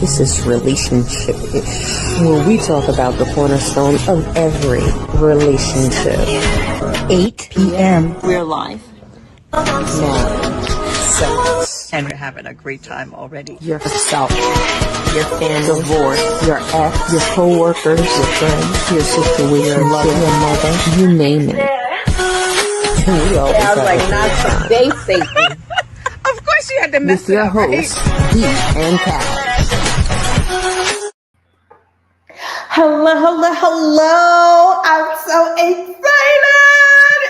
This is relationship-ish, where we talk about the cornerstone of every relationship. 8 p.m. We're live. Marriage, sex, And we're having a great time already. your spouse, your family, divorce, your ex, your co-workers, your friends, your situation, your mother, you name it. And we always have a good time. They Satan. Of course you had to mess With your it up, right? hosts, Dee and Cal. Hello. I'm so excited.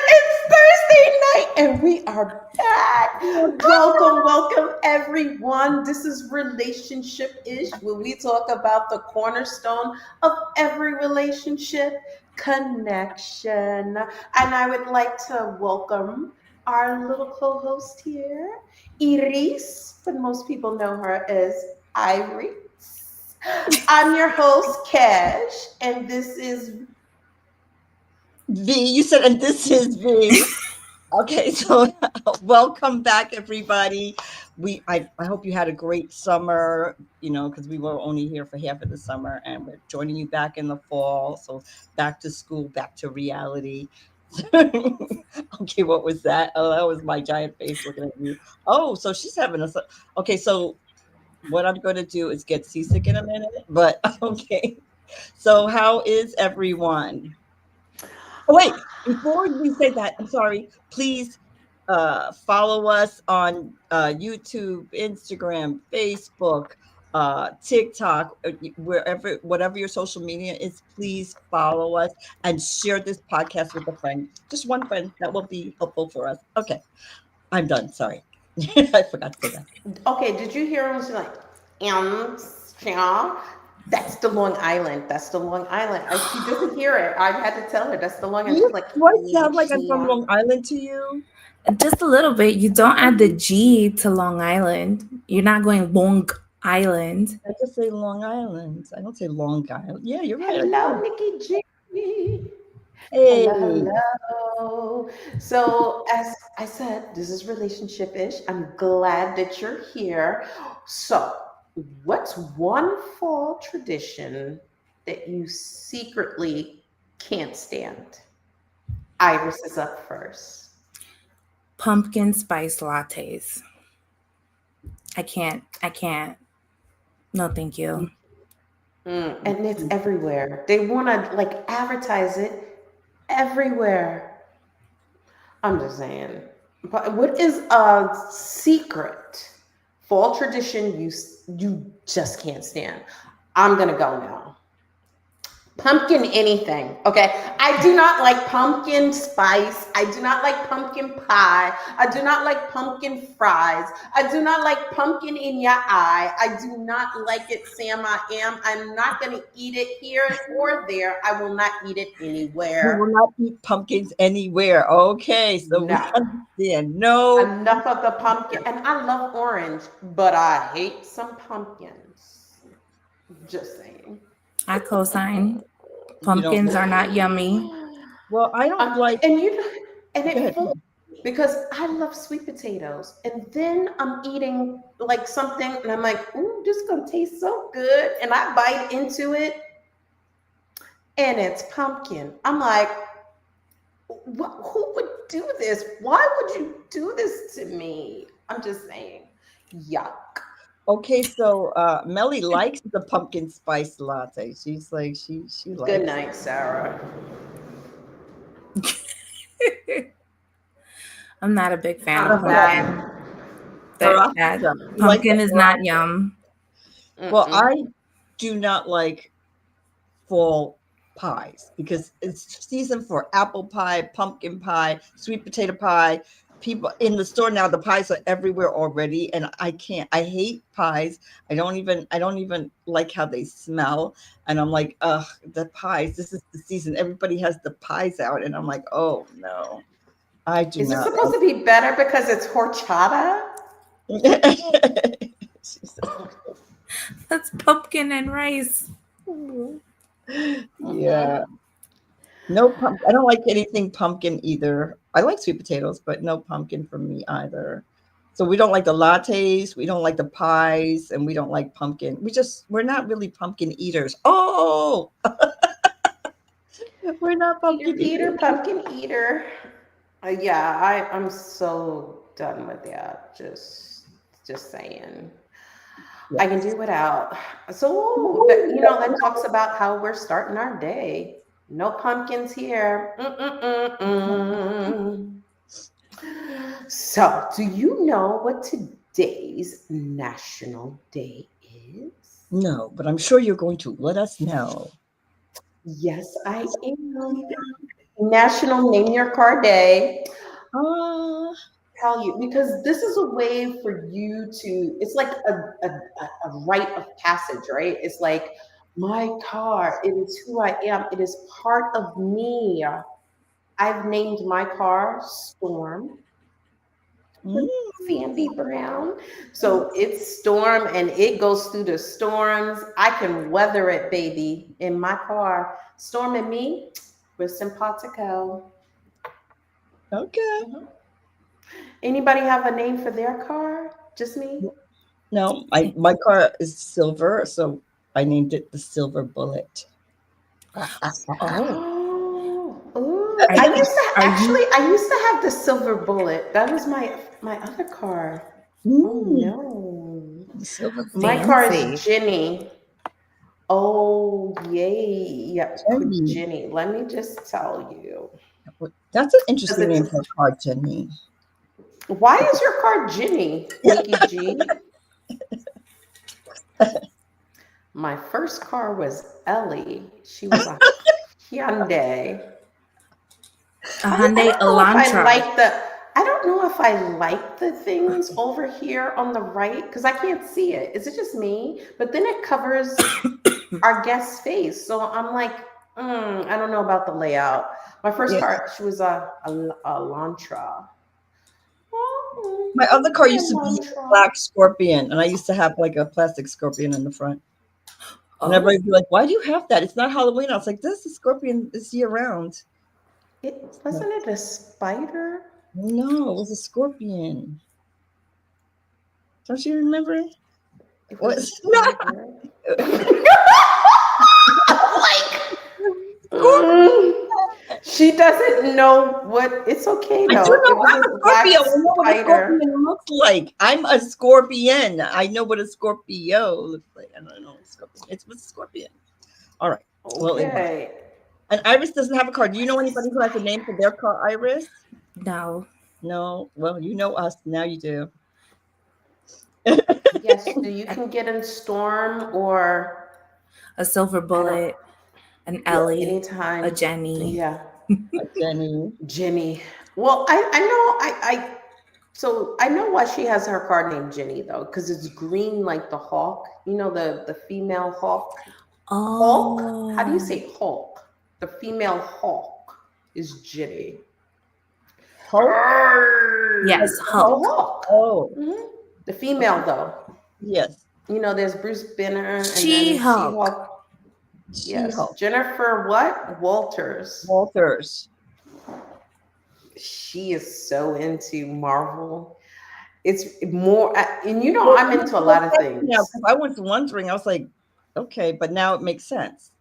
It's Thursday night and we are back. Welcome, everyone. This is Relationship-ish, where we talk about the cornerstone of every relationship, connection. And I would like to welcome our little co-host here, Iris, but most people know her as Iris. I'm your host, Cash, and this is V, you said, and this is V. Okay, so welcome back, everybody. I hope you had a great summer, because we were only here for half of the summer, and we're joining you back in the fall. So back to school, back to reality. Okay, what was that? Oh, that was my giant face looking at you. Oh, so she's having a... Okay, so what I'm going to do is get seasick in a minute, but okay. So how is everyone? Oh, wait, before we say that, I'm sorry, please follow us on YouTube, Instagram, Facebook, TikTok, whatever your social media is, please follow us and share this podcast with a friend. Just one friend, that will be helpful for us. Okay, I'm done, sorry. I forgot to say that. okay. Did you hear him? She's like, that's the Long Island. That's the Long Island. She doesn't hear it. I had to tell her that's the Long Island. She's like, do I sound like I'm from Long Island to you? Just a little bit. You don't add the G to Long Island. You're not going Long Island. I just say Long Island. I don't say Long Island. Yeah, you're right. Hello, Nikki G. Hey. Hello. So as I said, this is Relationship-ish. I'm glad that you're here. So what's one fall tradition that you secretly can't stand? Iris is up first. Pumpkin spice lattes. I can't. No, thank you. And it's everywhere. They want to advertise it everywhere. I'm just saying. But what is a secret fall tradition you just can't stand? I'm gonna go now. Pumpkin anything, okay? I do not like pumpkin spice. I do not like pumpkin pie. I do not like pumpkin fries. I do not like pumpkin in your eye. I do not like it, Sam. I'm not going to eat it here or there. I will not eat it anywhere. You will not eat pumpkins anywhere. Okay, so we understand. No. Enough of the pumpkin. And I love orange, but I hate some pumpkins. Just saying. I co-sign. Pumpkins are not yummy. Well, I don't like... Because I love sweet potatoes. And then I'm eating something and I'm like, ooh, this is going to taste so good. And I bite into it and it's pumpkin. I'm like, who would do this? Why would you do this to me? I'm just saying, yuck. Okay, so Melly likes the pumpkin spice latte. She's like, she likes Good night, Sarah. I'm not a big fan of pumpkin. Pumpkin is not yum. Well, I do not like fall pies because it's season for apple pie, pumpkin pie, sweet potato pie. People in the store now, the pies are everywhere already, and I can't. I hate pies. I don't even like how they smell. And I'm like, ugh, the pies. This is the season. Everybody has the pies out, and I'm like, oh no, I do not. Is it supposed to be better because it's horchata? That's pumpkin and rice. Yeah. No pumpkin. I don't like anything pumpkin either. I like sweet potatoes, but no pumpkin for me either. So we don't like the lattes, we don't like the pies, and we don't like pumpkin. We're not really pumpkin eaters. Oh, we're not pumpkin eaters. Pumpkin eater. Yeah, I'm so done with that. Just saying. I can do without. So that that talks about how we're starting our day. No pumpkins here. Mm-mm-mm-mm. So, do you know what today's national day is? No, but I'm sure you're going to let us know. Yes, I am. National Name Your Car Day. Ah, Tell you because this is a way for you to. It's like a rite of passage, right? It's like my car. It is who I am. It is part of me. I've named my car Storm. mm, Sandy Brown. So it's storm and it goes through the storms. I can weather it, baby, in my car. Storm and me, we're simpatico. okay. Anybody have a name for their car? Just me? No, my car is silver, so I named it the Silver Bullet. Oh, Ooh. are, I used to are actually you? I used to have the silver bullet. That was my other car. Oh Mm, no. the Silver My Bullet. car is Fancy. Ginny. Oh, yay. Yep, Jenny. Ginny. Let me just tell you. That's an Because interesting name it's for a car, Jenny. why is your car Ginny, Nikki G? My first car was Ellie. She was a Hyundai. A I Hyundai don't know if I Elantra. like the I don't know if I like the things over here on the right because I can't see it. Is it just me? But then it covers our guest's face. So I'm like, I don't know about the layout. My first Yeah. car, she was a Lantra. My other car Hey, used to be a Lantra. black scorpion, and I used to have like a plastic scorpion in the front. And Oh, everybody'd be like, "Why do you have that? It's not Halloween." I was like, "This is scorpion is year round." It wasn't it a spider? No, it was a scorpion. Don't you remember? It was a What's not spider. scorpion? Mm, she doesn't know what. It's okay I do though. It know was I'm a a black Scorpio. I know what a spider. scorpion looks like. I'm a scorpion. I know what a Scorpio looks like. I don't know what a scorpion. It's a scorpion. All right. Well, anyway. Okay. And Iris doesn't have a car. Do you know anybody who has a name for their car, Iris? no. No. Well, you know us. Now you do. Yes, so you can get in storm or A Silver I don't Bullet, an Ellie, a anytime. Jenny. Yeah, Jenny. Jenny. Well, I know so I know why she has her car named Jenny though, because it's green like the hawk. You know the female hawk. Hulk? How do you Oh, say Hulk? The female hawk is Jenny. Hulk? Like yes, The Hulk? Hulk. hawk. Oh, The female though. yes. There's Bruce Banner and She then Hulk. She-Hulk. She Yes. Hulk. Jennifer what? Walters. Walters. She is so into Marvel. It's more, and Well, I'm into a lot of now, things. because I was wondering, I was like, okay, but now it makes sense.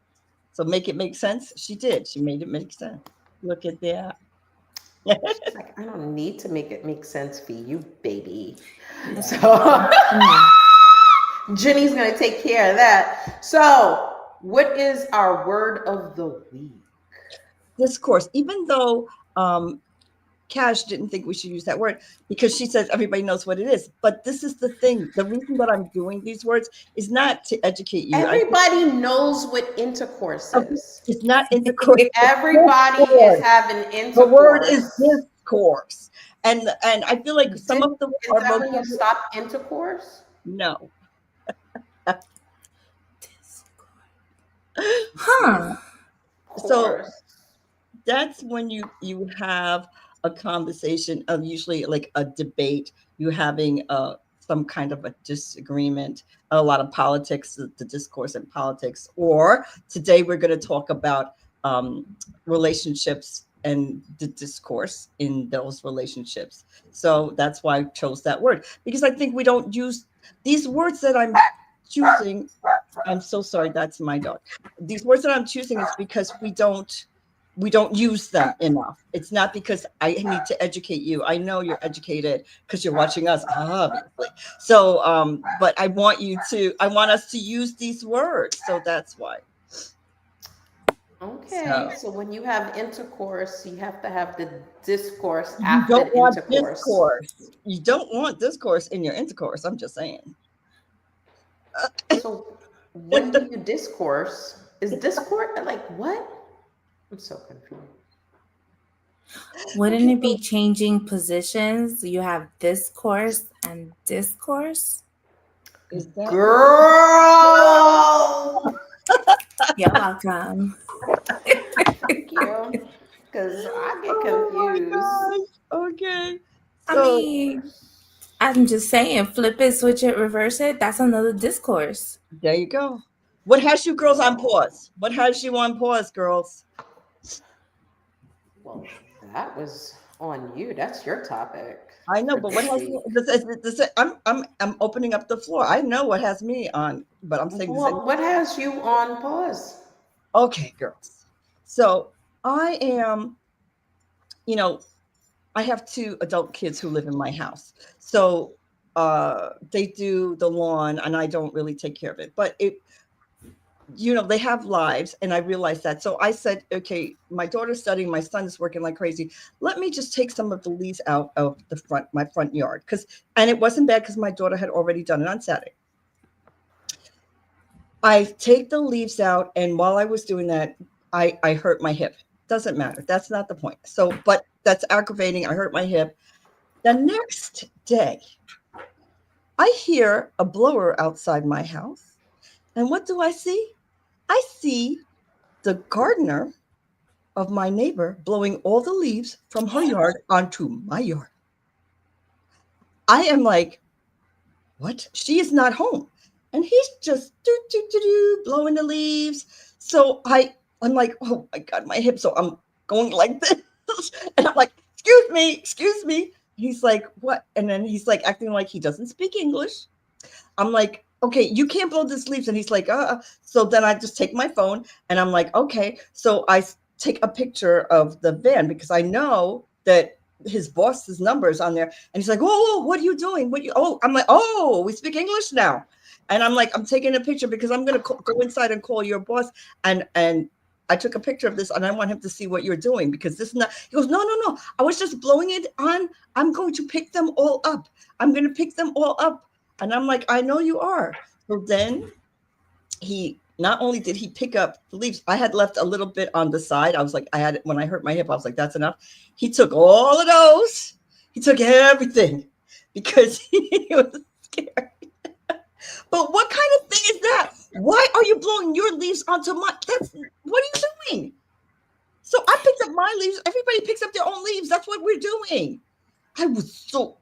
So make it make sense. She did. She made it make sense. Look at that. She's like, I don't need to make it make sense for you, baby. Yeah. So Jenny's gonna take care of that. So, what is our word of the week? Discourse. Even though Cash didn't think we should use that word because she says everybody knows what it is. But this is the thing. The reason that I'm doing these words is not to educate you. Everybody knows what intercourse is. It's not intercourse. Everybody is having intercourse. The word is discourse. And I feel like some of the Is that when you stop intercourse? No. Huh. So that's when you have a conversation of usually like a debate, you having some kind of a disagreement, a lot of politics, the discourse in politics, or today we're going to talk about relationships and the discourse in those relationships. So that's why I chose that word, because I think we don't use these words that I'm choosing. I'm so sorry, that's my dog. These words that I'm choosing is because we don't use them enough. It's not because I need to educate you. I know you're educated because you're watching us, obviously. So but I want us to use these words. So that's why. Okay, So so when you have intercourse, you have to have the discourse you after don't the want intercourse. discourse. You don't want discourse in your intercourse. I'm just saying. So when do you discourse? Is discourse like what? I'm so confused. Wouldn't Okay, it be so changing positions? You have discourse and discourse. is that what it is? Girl, You're welcome. thank you. Because I get Oh my confused. gosh. Okay. I So mean, I'm just saying, flip it, switch it, reverse it. That's another discourse. there you go. What has you girls on pause? What has you on pause, girls? Well, that was on you. That's your topic I know, for but what this has you? week. I'm opening up the floor. I know what has me on, but I'm saying, does Well, anyone? what has you on pause? Okay, girls. So I am, you know, I have two adult kids who live in my house. So they do the lawn, and I don't really take care of it. But they have lives, and I realized that. So I said, okay, my daughter's studying, my son is working like crazy. Let me just take some of the leaves out of my front yard, and it wasn't bad because my daughter had already done it on Saturday. I take the leaves out, and while I was doing that, I hurt my hip. Doesn't matter. That's not the point. So, but that's aggravating. I hurt my hip. The next day, I hear a blower outside my house. And what do I see? I see the gardener of my neighbor blowing all the leaves from her yard onto my yard. I am like, what? She is not home. And he's just blowing the leaves. So I'm like, oh my God, my hip. So I'm going like this. And I'm like, excuse me. He's like, what? And then he's like acting like he doesn't speak English. I'm like, okay, you can't blow these leaves. And he's like, So then I just take my phone and I'm like, okay. So take a picture of the van because I know that his boss's number is on there. And he's like, oh, what are you doing? I'm like, oh, we speak English now. And I'm like, I'm taking a picture because I'm going to go inside and call your boss. And I took a picture of this and I want him to see what you're doing because this is not, he goes, no. I was just blowing it on. I'm going to pick them all up. I'm going to pick them all up. And I'm like, I know you are. So then he not only did he pick up the leaves, I had left a little bit on the side. I was like, when I hurt my hip, I was like, that's enough. He took all of those. He took everything because he was scared. But what kind of thing is that? Why are you blowing your leaves onto what are you doing? So I picked up my leaves. Everybody picks up their own leaves. That's what we're doing. I was so,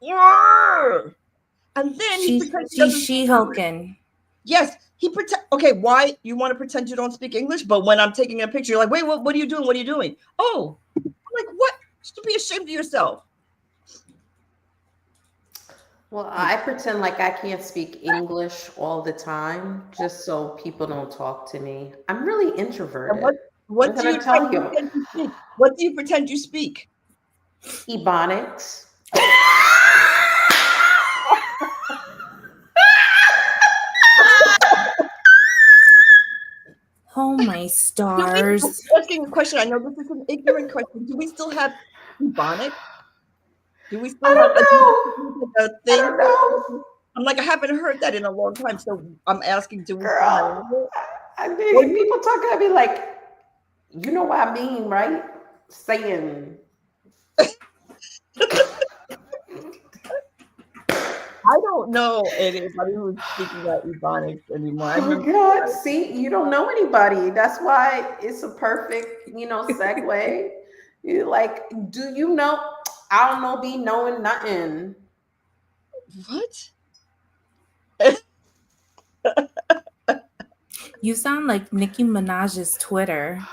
and then he pretends he doesn't. She-hulking. Yes, he pretend. Okay, why you want to pretend you don't speak English? But when I'm taking a picture, you're like, wait, what are you doing? What are you doing? Oh, I'm like, what? You should be ashamed of yourself. Well, I pretend like I can't speak English all the time just so people don't talk to me. I'm really And introverted. I'm what do gonna you try tell to you, pretend you speak? What do you pretend you speak? Ebonics. Oh my I'm stars. asking a question. I know this is an ignorant question. Do we still have Ebonics? Do we I still have don't know. a I thing? don't know. I'm like, I haven't heard that in a long time. So I'm asking, do we still Girl, have it? I Or mean, people talking at me like, you know what I mean, right? Saying, I don't know anybody who's speaking that Ebonics anymore. I oh remember. God, see, you don't know anybody. That's why it's a perfect, segue. You like, do you know? I don't know, be knowing nothing. What? You sound like Nicki Minaj's Twitter.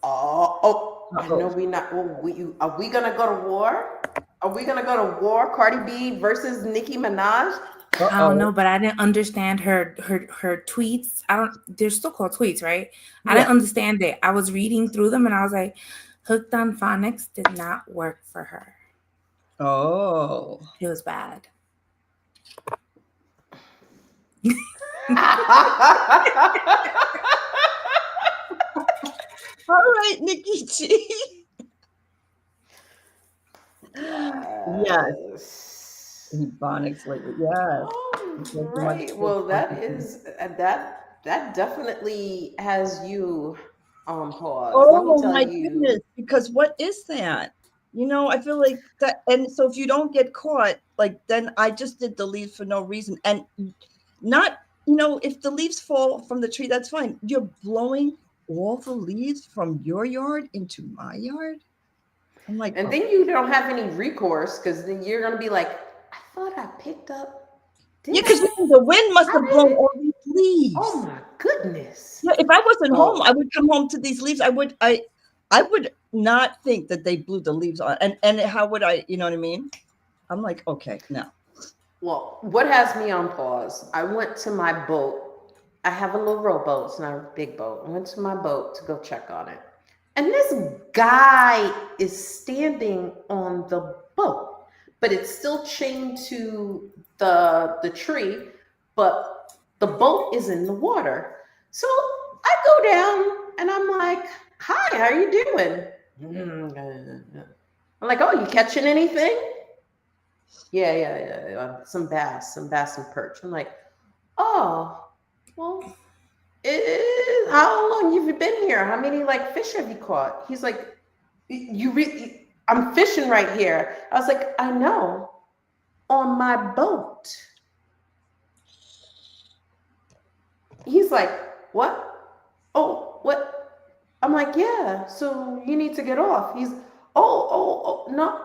Oh, I know we not. Well, are we gonna go to war? Are we gonna go to war? Cardi B versus Nicki Minaj? I don't know, but I didn't understand her tweets. They're still called tweets, right? I didn't understand it. I was reading through them and I was like, Hooked on Phonics did not work for her. Oh. It was bad. All right, Nikki G. Yes. Ebonics lately. Yes. Oh, right. Well, that definitely has you on pause. Let me Oh tell my you. goodness! Because what is that? I feel like that. And so if you don't get caught, like then I just did the leaves for no reason, and not. If the leaves fall from the tree, that's fine. You're blowing all the leaves from your yard into my yard. I'm like, and then you don't have any recourse because then you're gonna be like, I thought I picked up. Yeah, because the wind must have blown all these leaves. Oh my goodness! Yeah, if I wasn't home, I would come home to these leaves. I would not think that they blew the leaves on. And how would I? You know what I mean? I'm like, okay, no. Well, what has me on pause? I went to my boat. I have a little rowboat. It's not a big boat. I went to my boat to go check on it. And this guy is standing on the boat, but it's still chained to the tree, but the boat is in the water. So I go down and I'm like, hi, how are you doing? I'm like, oh, you catching anything? Yeah. Some bass and perch. I'm like, oh, well, how long have you been here? How many fish have you caught? He's like, I'm fishing right here. I was like, I know, on my boat. He's like, what? Oh, what? I'm like, yeah. So you need to get off. He's, oh, no.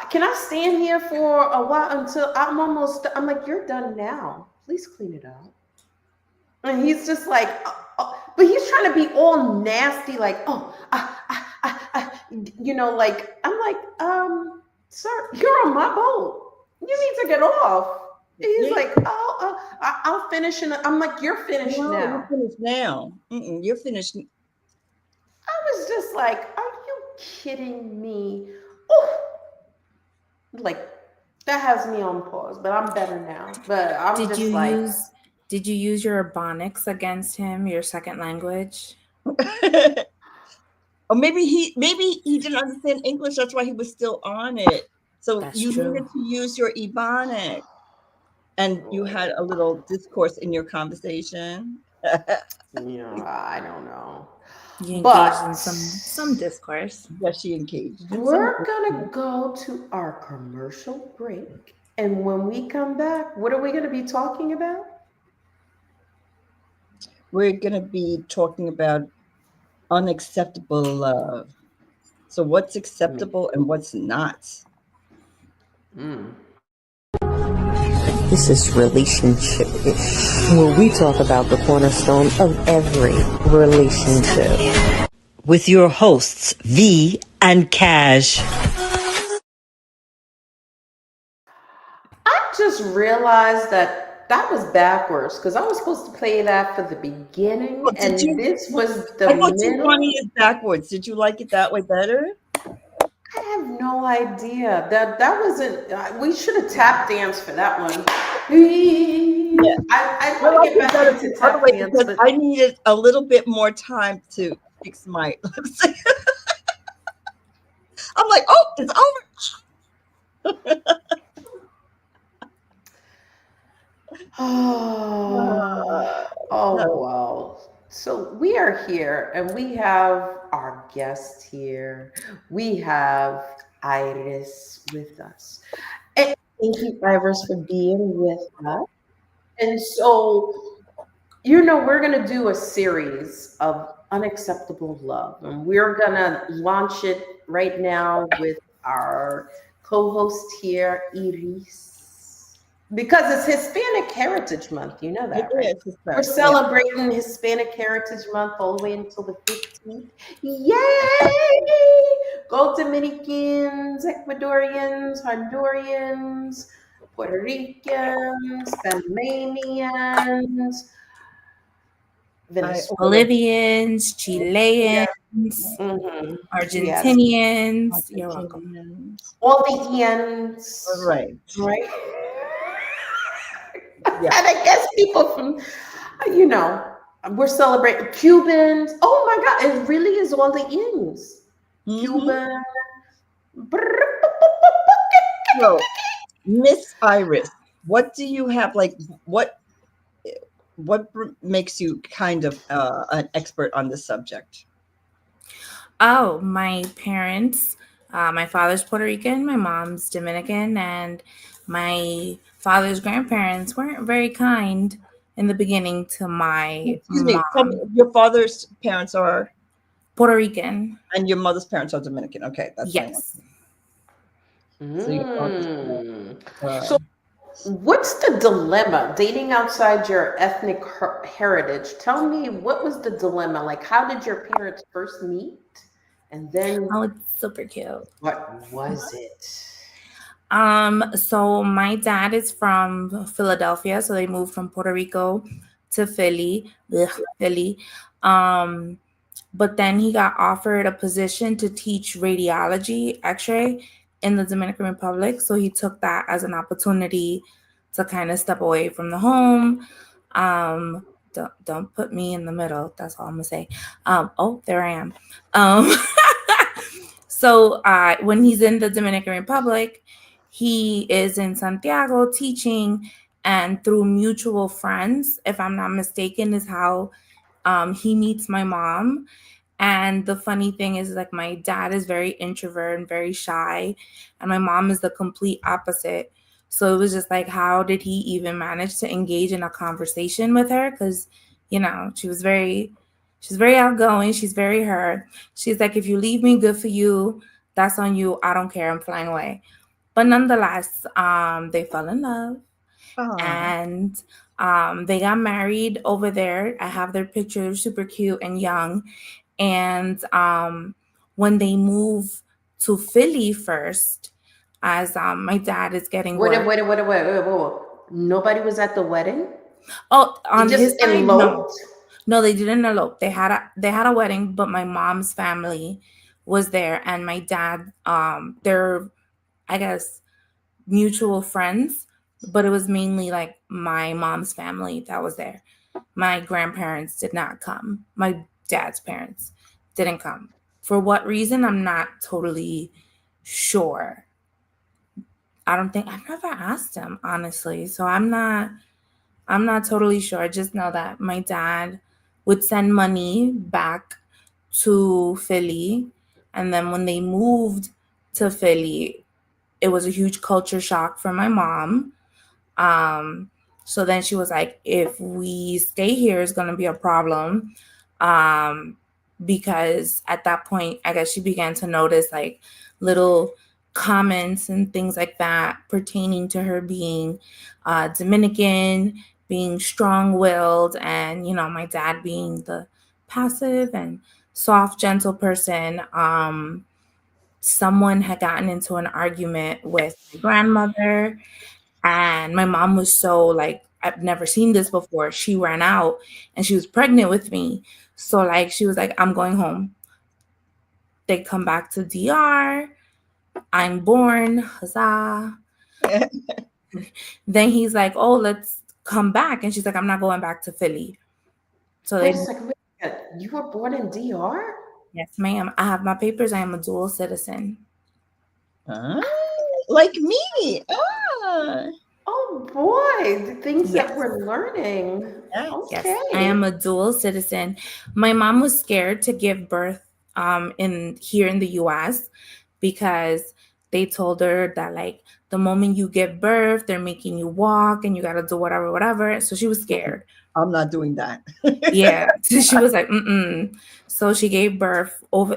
Can I stand here for a while until I'm almost? I'm like, you're done now. Please clean it up. And he's just like, but he's trying to be all nasty, like, like, I'm like, sir, you're on my boat. You need to get off. He's like, I'll finish. And I'm like, you're finished now. You're finished now. You're finished. I was just like, are you kidding me? Oh, like, that has me on pause, but I'm better now. But I'm Did you use your Ebonics against him, your second language? Or maybe he didn't understand English. That's why he was still on it. So That's you true. needed to use your Ebonics. And you had a little discourse in your conversation. I don't know. You engaged in some discourse. Yes, she engaged. We're gonna go to our commercial break. And when we come back, what are we gonna be talking about? We're gonna be talking about unacceptable love. So what's acceptable and what's not? This is Relationship-ish, where we talk about the cornerstone of every relationship. With your hosts, V and Cash. I just realized that was backwards because I was supposed to play that for the beginning, and this was the I thought middle. is backwards. Did you like it that way better? I have no idea. That wasn't. We should have tap danced for that one. Yeah. I want to get back into tap dance, but I needed a little bit more time to fix my lips. I'm like, oh, it's over. Wow. So we are here and we have our guest here. We have Iris with us. And thank you, Iris, for being with us. And so, we're going to do a series of unacceptable love. And we're going to launch it right now with our co-host here, Iris. Because it's Hispanic Heritage Month. You know It that, right? is. We're Hispanic. Yeah. celebrating Hispanic Heritage Month all the way until the 15th. Yay! Go Dominicans, Ecuadorians, Hondurians, Puerto Ricans, Panamanians, Venezuela. Bolivians, Chileans, Hmm. Yes. Argentinians. You're welcome. Argentinians. All the Ians. Right. Right? Yeah. And I guess people from, you know, we're celebrating Cubans. Oh my God, it really is all the ends. Mhm. Cuban. So, Miss Iris, what do you have? Like, what makes you kind of an expert on this subject? Oh, my parents. My father's Puerto Rican, my mom's Dominican, and my father's grandparents weren't very kind in the beginning to my Excuse me. Tell me, mom. your father's parents are, Puerto Rican. and your mother's parents are Dominican. Okay, that's what I want. Yes. So your father's parents. So, what's the dilemma dating outside your ethnic heritage? Tell me, what was the dilemma? Like, how did your parents first meet? And then, Oh, it's super cute. what was it? So my dad is from Philadelphia, so they moved from Puerto Rico to Philly. Ugh, Philly. Um, but then he got offered a position to teach radiology, X-ray in the Dominican Republic. So he took that as an opportunity to kind of step away from the home. Don't put me in the middle. That's all I'm gonna say. Oh, there I am. Um, so when he's in the Dominican Republic, he is in Santiago teaching, and through mutual friends, if I'm not mistaken, is how he meets my mom. And the funny thing is, like, my dad is very introvert and very shy, and my mom is the complete opposite. So it was just like, how did he even manage to engage in a conversation with her? Because, you know, she's very outgoing. She's very her. She's like, if you leave me, good for you. That's on you. I don't care. I'm flying away. But nonetheless, they fell in love, and they got married over there. I have their picture, super cute and young. And when they move to Philly first, as my dad is getting work. Wait. Nobody was at the wedding? Oh, on They just his side, eloped? no, they didn't elope. They had a wedding, but my mom's family was there, and my dad, they're, I guess, mutual friends, but it was mainly like my mom's family that was there. My grandparents did not come. My dad's parents didn't come. For what reason, I'm not totally sure. I've never asked him, honestly. So I'm not totally sure. I just know that my dad would send money back to Philly, and then when they moved to Philly, it was a huge culture shock for my mom. So then she was like, if we stay here, it's going to be a problem. Because at that point, I guess she began to notice like little comments and things like that pertaining to her being Dominican, being strong-willed, and, you know, my dad being the passive and soft, gentle person. Someone had gotten into an argument with my grandmother, and my mom was so like, I've never seen this before. She ran out and she was pregnant with me. So like, she was like, I'm going home. They come back to DR. I'm born. Huzzah. Then he's like, oh, let's come back. And she's like, I'm not going back to Philly. So Wait a they, second. You were born in DR? yes, ma'am. I have my papers. I am a dual citizen. Like me. Oh boy, the things Yes. that we're learning. Yes. Okay. Yes, I am a dual citizen. My mom was scared to give birth here in the US because they told her that like the moment you give birth, they're making you walk and you got to do whatever. So she was scared. I'm not doing that. Yeah. So she was like, mm-mm. So she gave birth over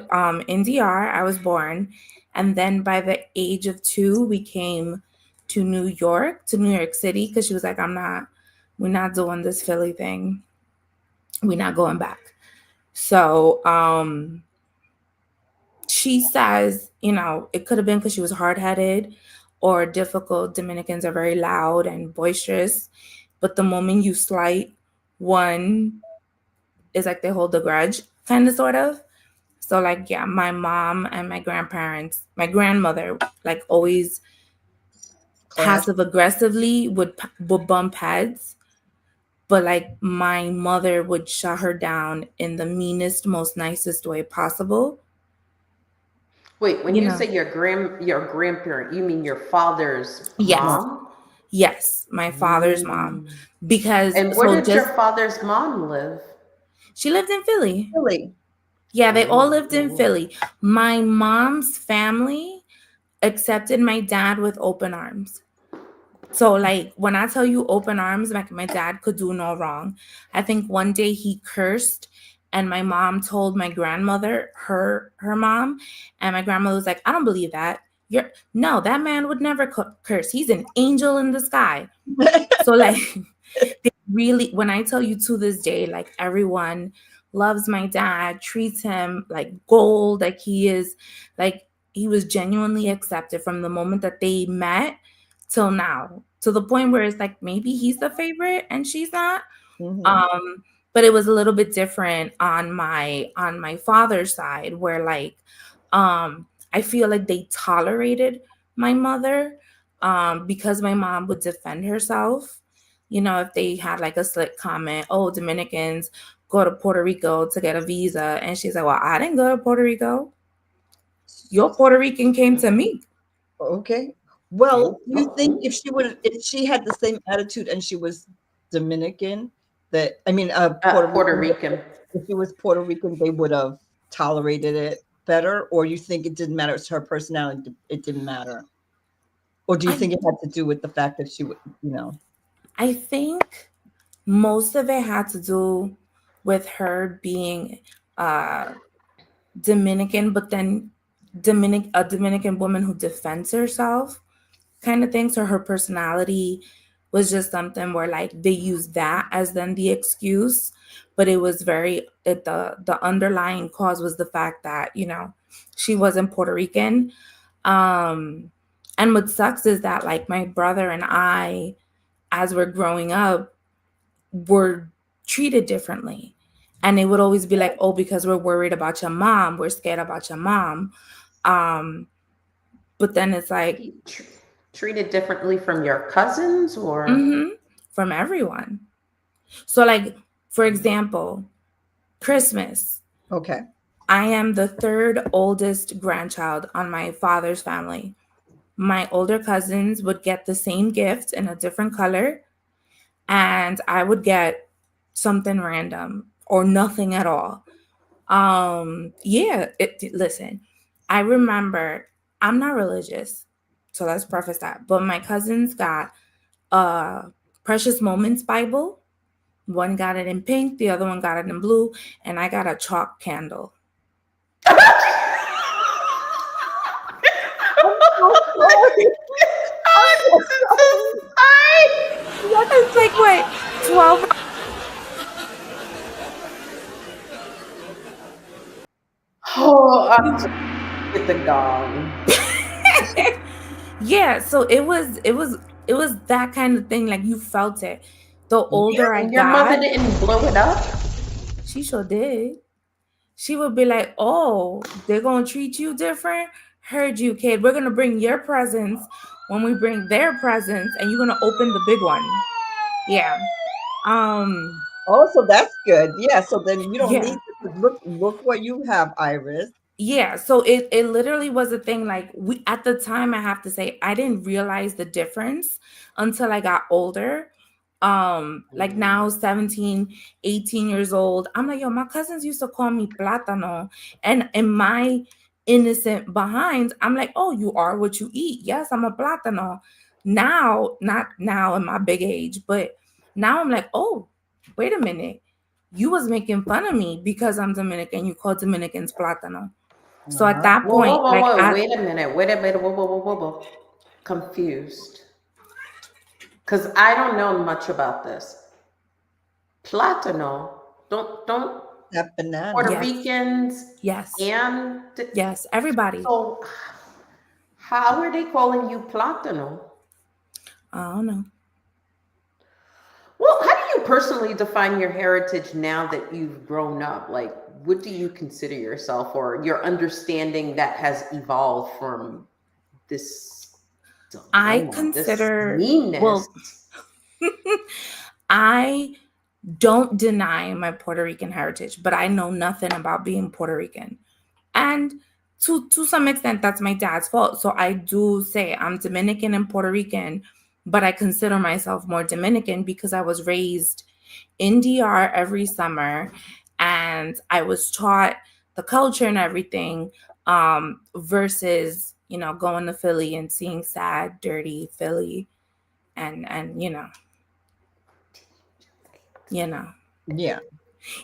in DR. I was born. And then by the age of 2, we came to New York City, because she was like, we're not doing this Philly thing. We're not going back. So she says, it could have been because she was hard headed or difficult. Dominicans are very loud and boisterous, but the moment you slight one, it's like they hold a grudge, kind of, sort of. So, like, yeah, my mom and my grandmother, like, always Clash. passive aggressively would bump heads, but like my mother would shut her down in the meanest, most nicest way possible. Wait, when You you know, say your grandparent, you mean your father's yes, mom? yes, my father's mom, Mm. because And where so did your just father's mom live? she lived in Philly. Really? Yeah, they all Oh, lived in Philly. My mom's family accepted my dad with open arms. So, like, when I tell you open arms, like, my dad could do no wrong. I think one day he cursed, and my mom told my grandmother, her mom, and my grandmother was like, "I don't believe that. No, that man would never curse. He's an angel in the sky." So, like, they really, when I tell you, to this day, like, everyone loves my dad, treats him like gold, like he was genuinely accepted from the moment that they met till now, to the point where it's like maybe he's the favorite and she's not. Mhm. But it was a little bit different on my father's side, where, like, I feel like they tolerated my mother, because my mom would defend herself. If they had like a slick comment, "Oh, Dominicans go to Puerto Rico to get a visa," and she's like, "Well, I didn't go to Puerto Rico. Your Puerto Rican came to me." Okay. Well, oh, do you think if she had the same attitude and she was Dominican, Puerto Puerto Rican, Rican. if she was Puerto Rican, they would have tolerated it better? Or you think it didn't matter? It's her personality. It didn't matter. Or do you I think it had to do with the fact that she would, I think most of it had to do with her being Dominican, but then a Dominican woman who defends herself, kind of thing. So her personality was just something where, like, they use that as then the excuse, but it was the underlying cause was the fact that she wasn't Puerto Rican. Um, and what sucks is that, like, my brother and I, as we're growing up, were treated differently. And they would always be like, "Oh, because we're worried about your mom, we're scared about your mom." Um, but then it's like, Treated differently from your cousins, or mm-hmm, from everyone. So, like, for example, Christmas. okay. I am the third oldest grandchild on my father's family. My older cousins would get the same gift in a different color, and I would get something random or nothing at all. Yeah, listen, I remember, I'm not religious, so let's preface that, but my cousins got a Precious Moments Bible. One got it in pink, the other one got it in blue, and I got a chalk candle. I'm so sorry. I'm so sorry. It's like, what, 12? oh, I'm just get the gong. Yeah, so it was that kind of thing. Like, you felt it. The older I And your mother got, didn't blow it up? she sure did. She would be like, "Oh, they're gonna treat you different. Heard you, kid. We're gonna bring your presents when we bring their presents, and you're gonna open the big one." Yeah. Um. Oh, so that's good. Yeah. So then you don't Yeah. need to look what you have, Iris. Yeah, so it literally was a thing. Like, we, at the time, I have to say, I didn't realize the difference until I got older. Like, now, 17, 18 years old, I'm like, "Yo, my cousins used to call me plátano," and in my innocent behind, I'm like, "Oh, you are what you eat. Yes, I'm a plátano." Now, not now in my big age, but now I'm like, "Oh, wait a minute. You was making fun of me because I'm Dominican. You called Dominicans plátano." So at that Whoa, whoa, point, whoa, like, whoa. Wait a minute. Wait a minute. Whoa, whoa, whoa, whoa, whoa. Confused. because I don't know much about this. Platano, don't That banana. Puerto Yes. Ricans Yes. and Yes. Everybody. so how are they calling you Platano? I don't know. Well, how do you personally define your heritage now that you've grown up? Like, what do you consider yourself, or your understanding that has evolved from this I dilemma, this consider, meanness? well, I don't deny my Puerto Rican heritage, but I know nothing about being Puerto Rican. And to some extent, that's my dad's fault. So I do say I'm Dominican and Puerto Rican, but I consider myself more Dominican because I was raised in DR every summer and I was taught the culture and everything, versus, going to Philly and seeing sad, dirty Philly and Yeah.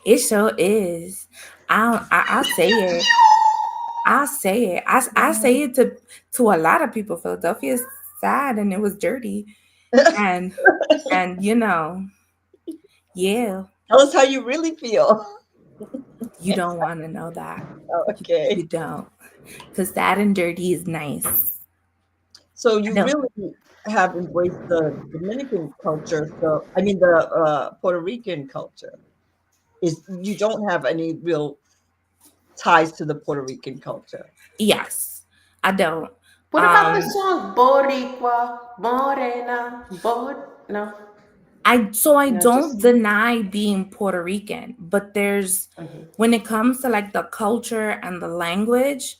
it sure is. I'll say it. I'll say it. I say it to a lot of people. Philadelphia is sad and it was dirty. And yeah, Tell us how you really feel. you don't want to know that. Okay. You don't. Because sad and dirty is nice. So you No. really have embraced the Dominican culture. So I mean the Puerto Rican culture. Is you don't have any real ties to the Puerto Rican culture. Yes, I don't. What about the song Boricua, Morena, No, I don't just deny being Puerto Rican, but there's when it comes to like the culture and the language,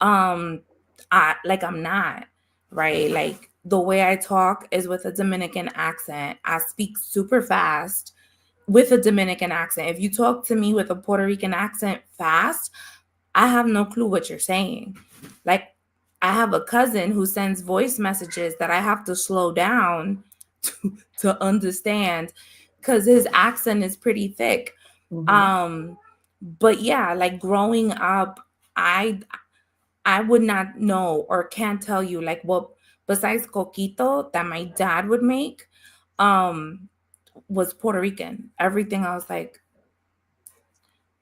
I'm not, right? Like the way I talk is with a Dominican accent. I speak super fast with a Dominican accent. If you talk to me with a Puerto Rican accent fast, I have no clue what you're saying. Like I have a cousin who sends voice messages that I have to slow down to understand because his accent is pretty thick. Mm-hmm. But yeah, like growing up, I would not know or can't tell you like what besides coquito that my dad would make um was Puerto Rican. Everything I was like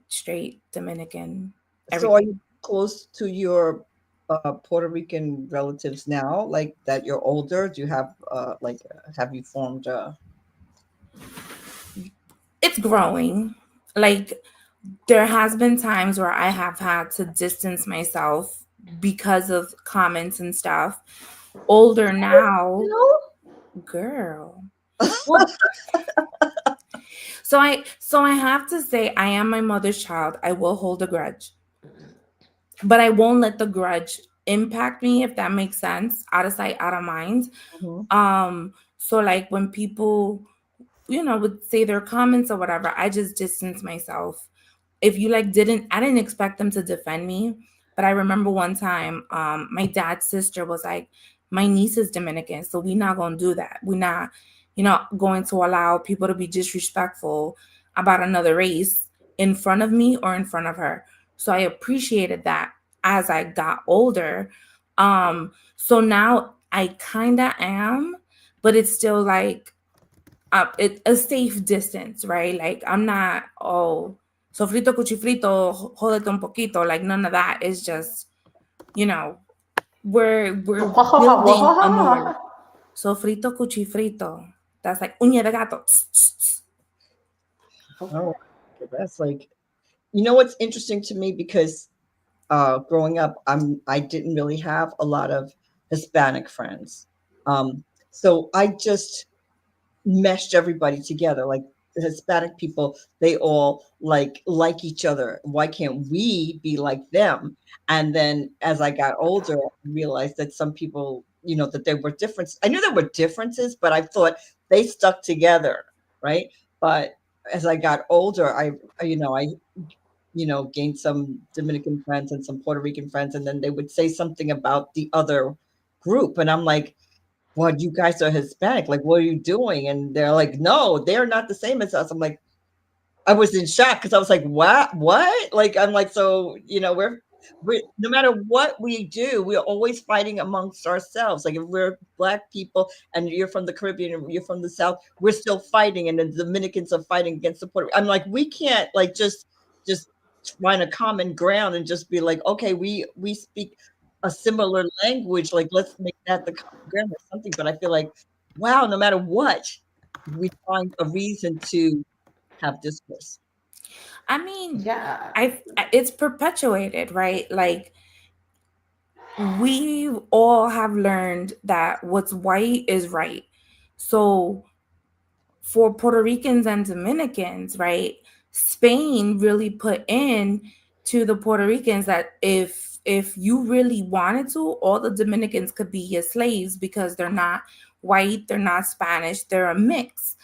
straight Dominican. So are Everything. you close to your Puerto Rican relatives now? Like that you're older? Do you have have you formed It's growing. Like there has been times where I have had to distance myself because of comments and stuff. Older now, girl. Well, so I have to say I am my mother's child. I will hold a grudge. But I won't let the grudge impact me, if that makes sense. Out of sight, out of mind. Mhm. So like when people, would say their comments or whatever, I just distance myself. If you like I didn't expect them to defend me, but I remember one time my dad's sister was like, my niece is Dominican, so we're not gonna do that. We're not going to allow people to be disrespectful about another race in front of me or in front of her. So I appreciated that as I got older. So now I kind of am, but it's still like a safe distance, right? Like I'm not, sofrito cuchifrito, jódete un poquito, like none of that. It's just, we're building a more sofrito cuchifrito. That's like uña de gato. Oh, that's like what's interesting to me because growing up I didn't really have a lot of Hispanic friends. So I just meshed everybody together. Like the Hispanic people, they all like each other. Why can't we be like them? And then as I got older, I realized that some people, that there were differences. I knew there were differences, but I thought they stuck together, right? But as I got older, I gained some Dominican friends and some Puerto Rican friends, and then they would say something about the other group, and I'm like, well, you guys are Hispanic. Like, what are you doing? And they're like, no, they're not the same as us. I'm like, I was in shock because I was like, what? Like, I'm like, so, no matter what we do, we're always fighting amongst ourselves. Like if we're Black people and you're from the Caribbean and you're from the South, we're still fighting, and the Dominicans are fighting against the Puerto. I'm like, we can't like just find a common ground and just be like, okay, we speak a similar language. Like let's make that the common ground or something. But I feel like, wow, no matter what, we find a reason to have discourse. I mean, Yeah. it's perpetuated, right? Like we all have learned that what's white is right. So for Puerto Ricans and Dominicans, right? Spain really put in to the Puerto Ricans that if you really wanted to, all the Dominicans could be your slaves because they're not white, they're not Spanish, they're a mix.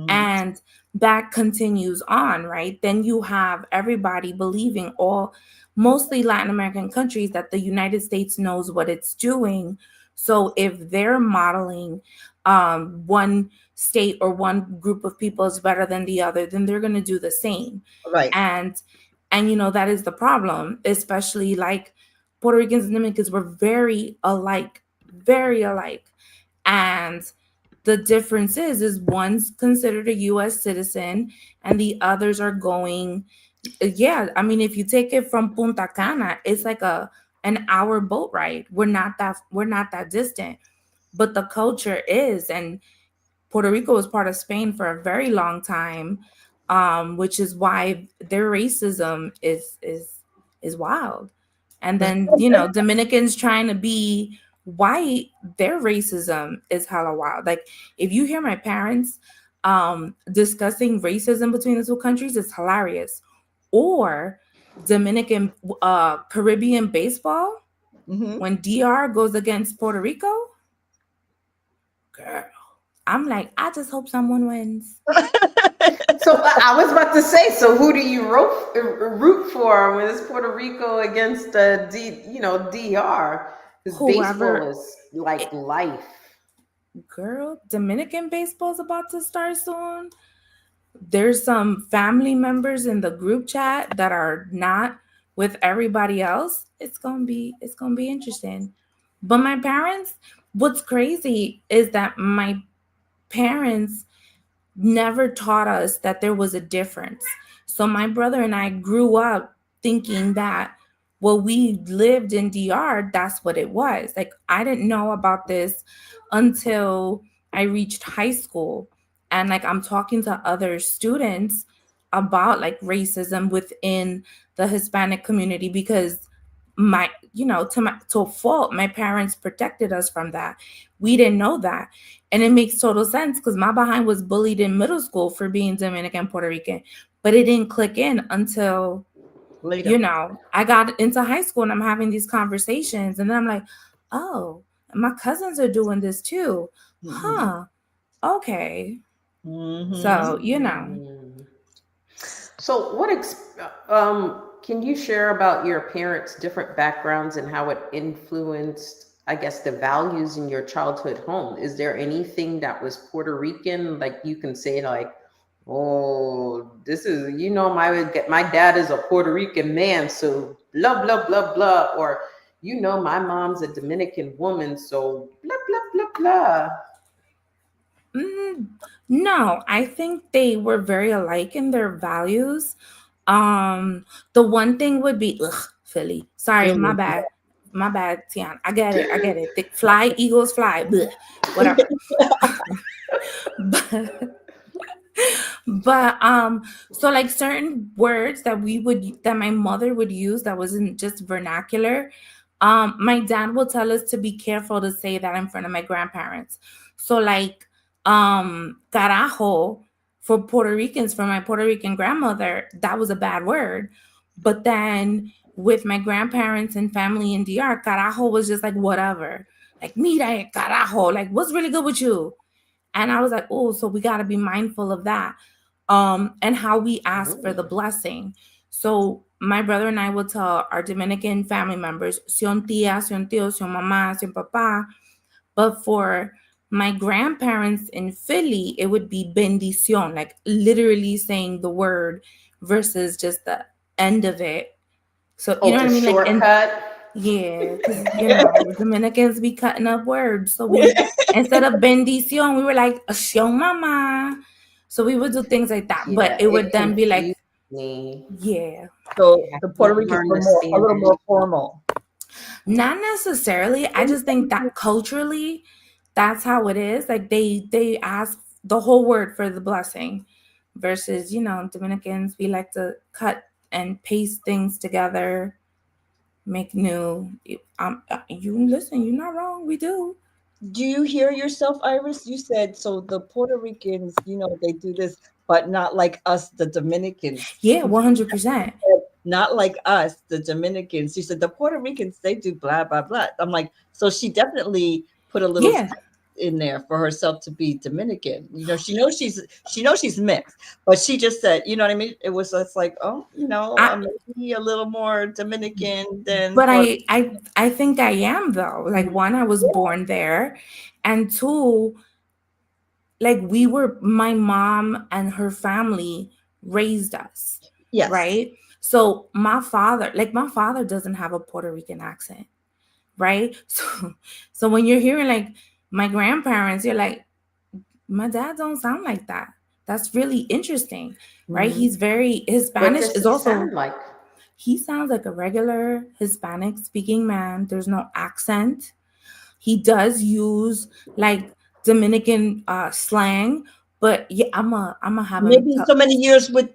And that continues on, right? Then you have everybody believing, all mostly Latin American countries, that the United States knows what it's doing. So if they're modeling one state or one group of people is better than the other, then they're going to do the same. Right. And you know, that is the problem, especially like Puerto Ricans and Dominicans were very alike, very alike. And the difference is one's considered a US citizen and the others are going, yeah, I mean, if you take it from Punta Cana, it's like an hour boat ride. We're not that distant, but the culture is. And Puerto Rico was part of Spain for a very long time, which is why their racism is wild. And then, you know, Dominicans trying to be white, their racism is hella wild. Like if you hear my parents discussing racism between the two countries, it's hilarious. Or Dominican Caribbean baseball, when DR goes against Puerto Rico, girl, I'm like, I just hope someone wins. So I was about to say, so who do you root for when it's Puerto Rico against DR? Because baseball is like life. Girl, Dominican baseball's about to start soon. There's some family members in the group chat that are not with everybody else. It's gonna be interesting. But my parents, what's crazy is that my parents never taught us that there was a difference. So my brother and I grew up thinking that, well, we lived in DR, that's what it was. Like I didn't know about this until I reached high school. And like I'm talking to other students about like racism within the Hispanic community because my, you know, to a fault, my parents protected us from that. We didn't know that. And it makes total sense because my behind was bullied in middle school for being Dominican, Puerto Rican, but it didn't click in until later. You know, I got into high school and I'm having these conversations and then I'm like, oh, my cousins are doing this too. Huh. Okay. So, you know. So can you share about your parents' different backgrounds and how it influenced, I guess, the values in your childhood home? Is there anything that was Puerto Rican, like you can say like, oh, this is, you know, my dad is a Puerto Rican man, so blah, blah, blah, blah. Or, you know, my mom's a Dominican woman, so blah, blah, blah, blah. No, I think they were very alike in their values. The one thing would be, Philly. Sorry, my bad. My bad, Tian. I get it. Fly, Eagles fly. Blech, whatever. but so like certain words that my mother would use that wasn't just vernacular, my dad will tell us to be careful to say that in front of my grandparents. So like carajo for Puerto Ricans, for my Puerto Rican grandmother, that was a bad word. But then with my grandparents and family in DR, carajo was just like whatever. Like, mira, carajo, like what's really good with you? And I was like, oh, so we got to be mindful of that. And how we ask for the blessing. So my brother and I will tell our Dominican family members, si un tía, si un tío, si un mamá, si un papá. But for my grandparents in Philly, it would be bendición, like literally saying the word versus just the end of it. So you Oh, know what to I mean? Like, and shortcut. yeah, because Dominicans be cutting up words. So we, instead of bendición, we were like acción mama. So we would do things like that. But Yeah, it it would then be like, confused me. yeah. So I the have Puerto to Ricans learn were the a little Spanish. more formal. Not necessarily. I just think that culturally, that's how it is. Like they ask the whole word for the blessing, versus Dominicans, we like to cut and paste things together, make new. You listen. You're not wrong. We do. Do you hear yourself, Iris? You said so the Puerto Ricans, they do this, but not like us, the Dominicans. Yeah, 100%. Not like us, the Dominicans. She said the Puerto Ricans, they do blah, blah, blah. I'm like, so she definitely put a little Yeah. in there for herself to be Dominican. She knows she's mixed, but she just said, you know what I mean? It was just like, oh, maybe a little more Dominican than But Puerto. I think I am, though. Like, one, I was born there, and two, like, my mom and her family raised us, Yes. right? So my father doesn't have a Puerto Rican accent, right? So when you're hearing like my grandparents, you're like, my dad don't sound like that. That's really interesting, right? Mhm. His What Spanish does is he also, sound like? he sounds like a regular Hispanic speaking man. There's no accent. He does use like Dominican slang, but yeah, I'm a have him Maybe so many years with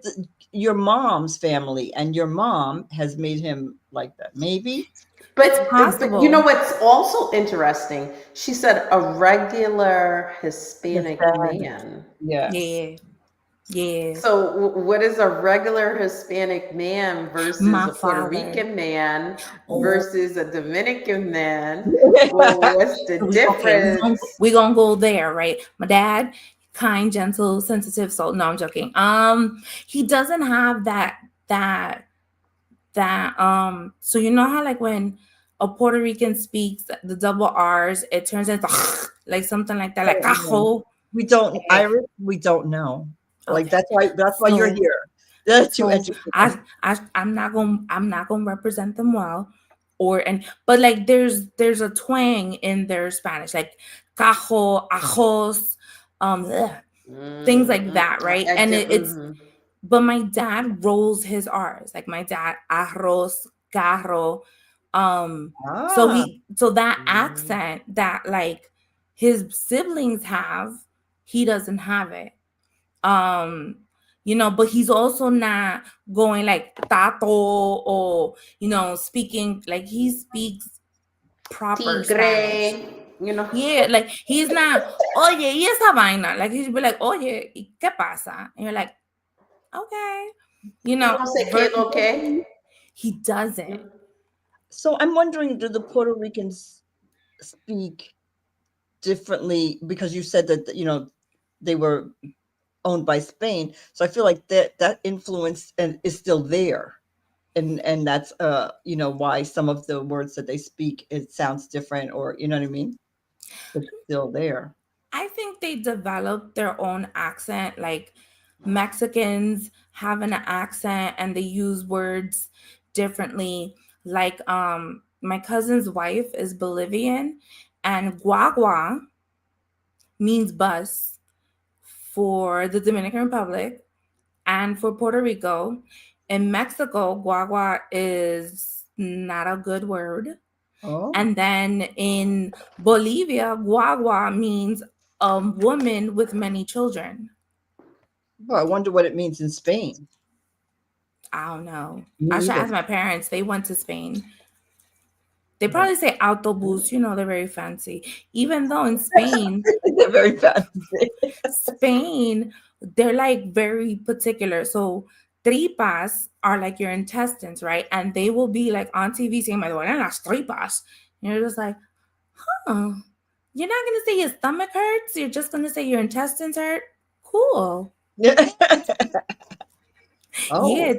your mom's family, and your mom has made him like that. Maybe. It's But you know possible. what's also interesting? She said a regular Hispanic Hispanic. man. Yes. Yeah, yeah. So what is a regular Hispanic man versus My a Puerto father. Rican man Oh, versus a Dominican man? Well, what's the okay. difference? We gonna go there, right? My dad, kind, gentle, sensitive. So no, I'm joking. He doesn't have that So you know how like when a Puerto Rican speaks the double R's, it turns into like something like that, like Oh, no. cajo. We don't, Yeah. Iris. We don't know. Like Okay. that's why you're So here. That's to So educate us. I'm not gonna represent them well, but like there's a twang in their Spanish, like cajo, ajos, ugh, things like Mm-mm. that, right? I And do, it's but my dad rolls his R's, like my dad arroz, carro, Ah, so that mhm. accent that like his siblings have, he doesn't have it. um but he's also not going like tato, or speaking like he speaks proper Spanish. Tigre, you know. Yeah, like he's not, oye, y esa vaina, like he'd be like, oye, ¿y qué pasa? And you're like, okay, You don't say que lo que. he doesn't. so I'm wondering, do the Puerto Ricans speak differently? Because you said that they were owned by Spain, so I feel like that influence and is still there, and that's why some of the words that they speak, it sounds different, or you know what I mean. It's still there. I think they developed their own accent. Like Mexicans have an accent and they use words differently. Like my cousin's wife is Bolivian, and guagua means bus for the Dominican Republic and for Puerto Rico. In Mexico, guagua is not a good word. Oh, And then in Bolivia, guagua means a woman with many children. well, I wonder what it means in Spain. I don't know. Me I should either. ask my parents. They went to Spain. They probably say autobus, they're very fancy. Even though in They're very fancy. Spain, they're like very particular. So tripas are like your intestines, right? And they will be like on TV saying, "Me duelen las tripas." And you're just like, oh, you're not gonna say your stomach hurts. You're just gonna say your intestines hurt. Cool. Oh, Yeah,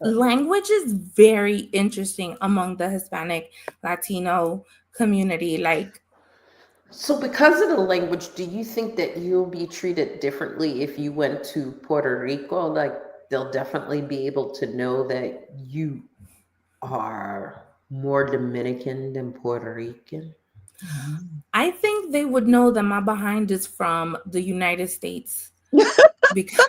language is very interesting among the Hispanic Latino community. Like, So, because of the language, do you think that you'll be treated differently if you went to Puerto Rico? Like, they'll definitely be able to know that you are more Dominican than Puerto Rican? I think they would know that my behind is from the United States because,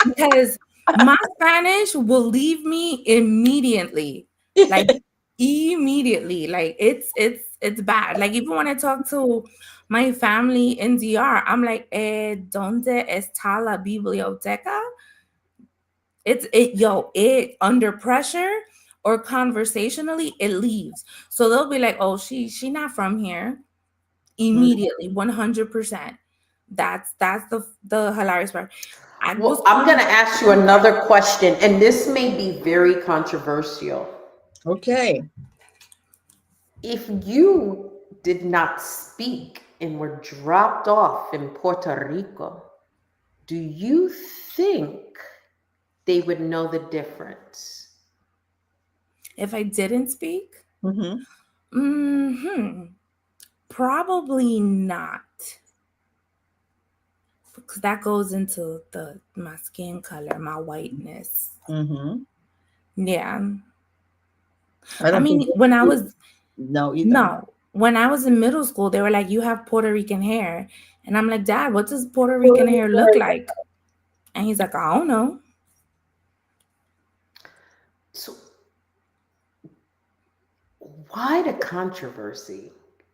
because my Spanish will leave me immediately. Like immediately. Like it's bad. Like even when I talk to my family in DR, I'm like, ¿dónde está la biblioteca? It under pressure or conversationally, it leaves. So they'll be like, oh, she not from here. Immediately, 100%. That's the hilarious part. I was Well, I'm going to ask you another question, and this may be very controversial. Okay. If you did not speak and were dropped off in Puerto Rico, do you think they would know the difference? if I didn't speak, Mm-hmm. probably not. Because that goes into my skin color, my whiteness. Mm-hmm. Yeah. I I don't think mean, when I was no either. no, when I was in middle school, they were like, "You have Puerto Rican hair," and I'm like, "Dad, what does Puerto Rican hair look like?" And he's like, "I don't know." So, why the controversy?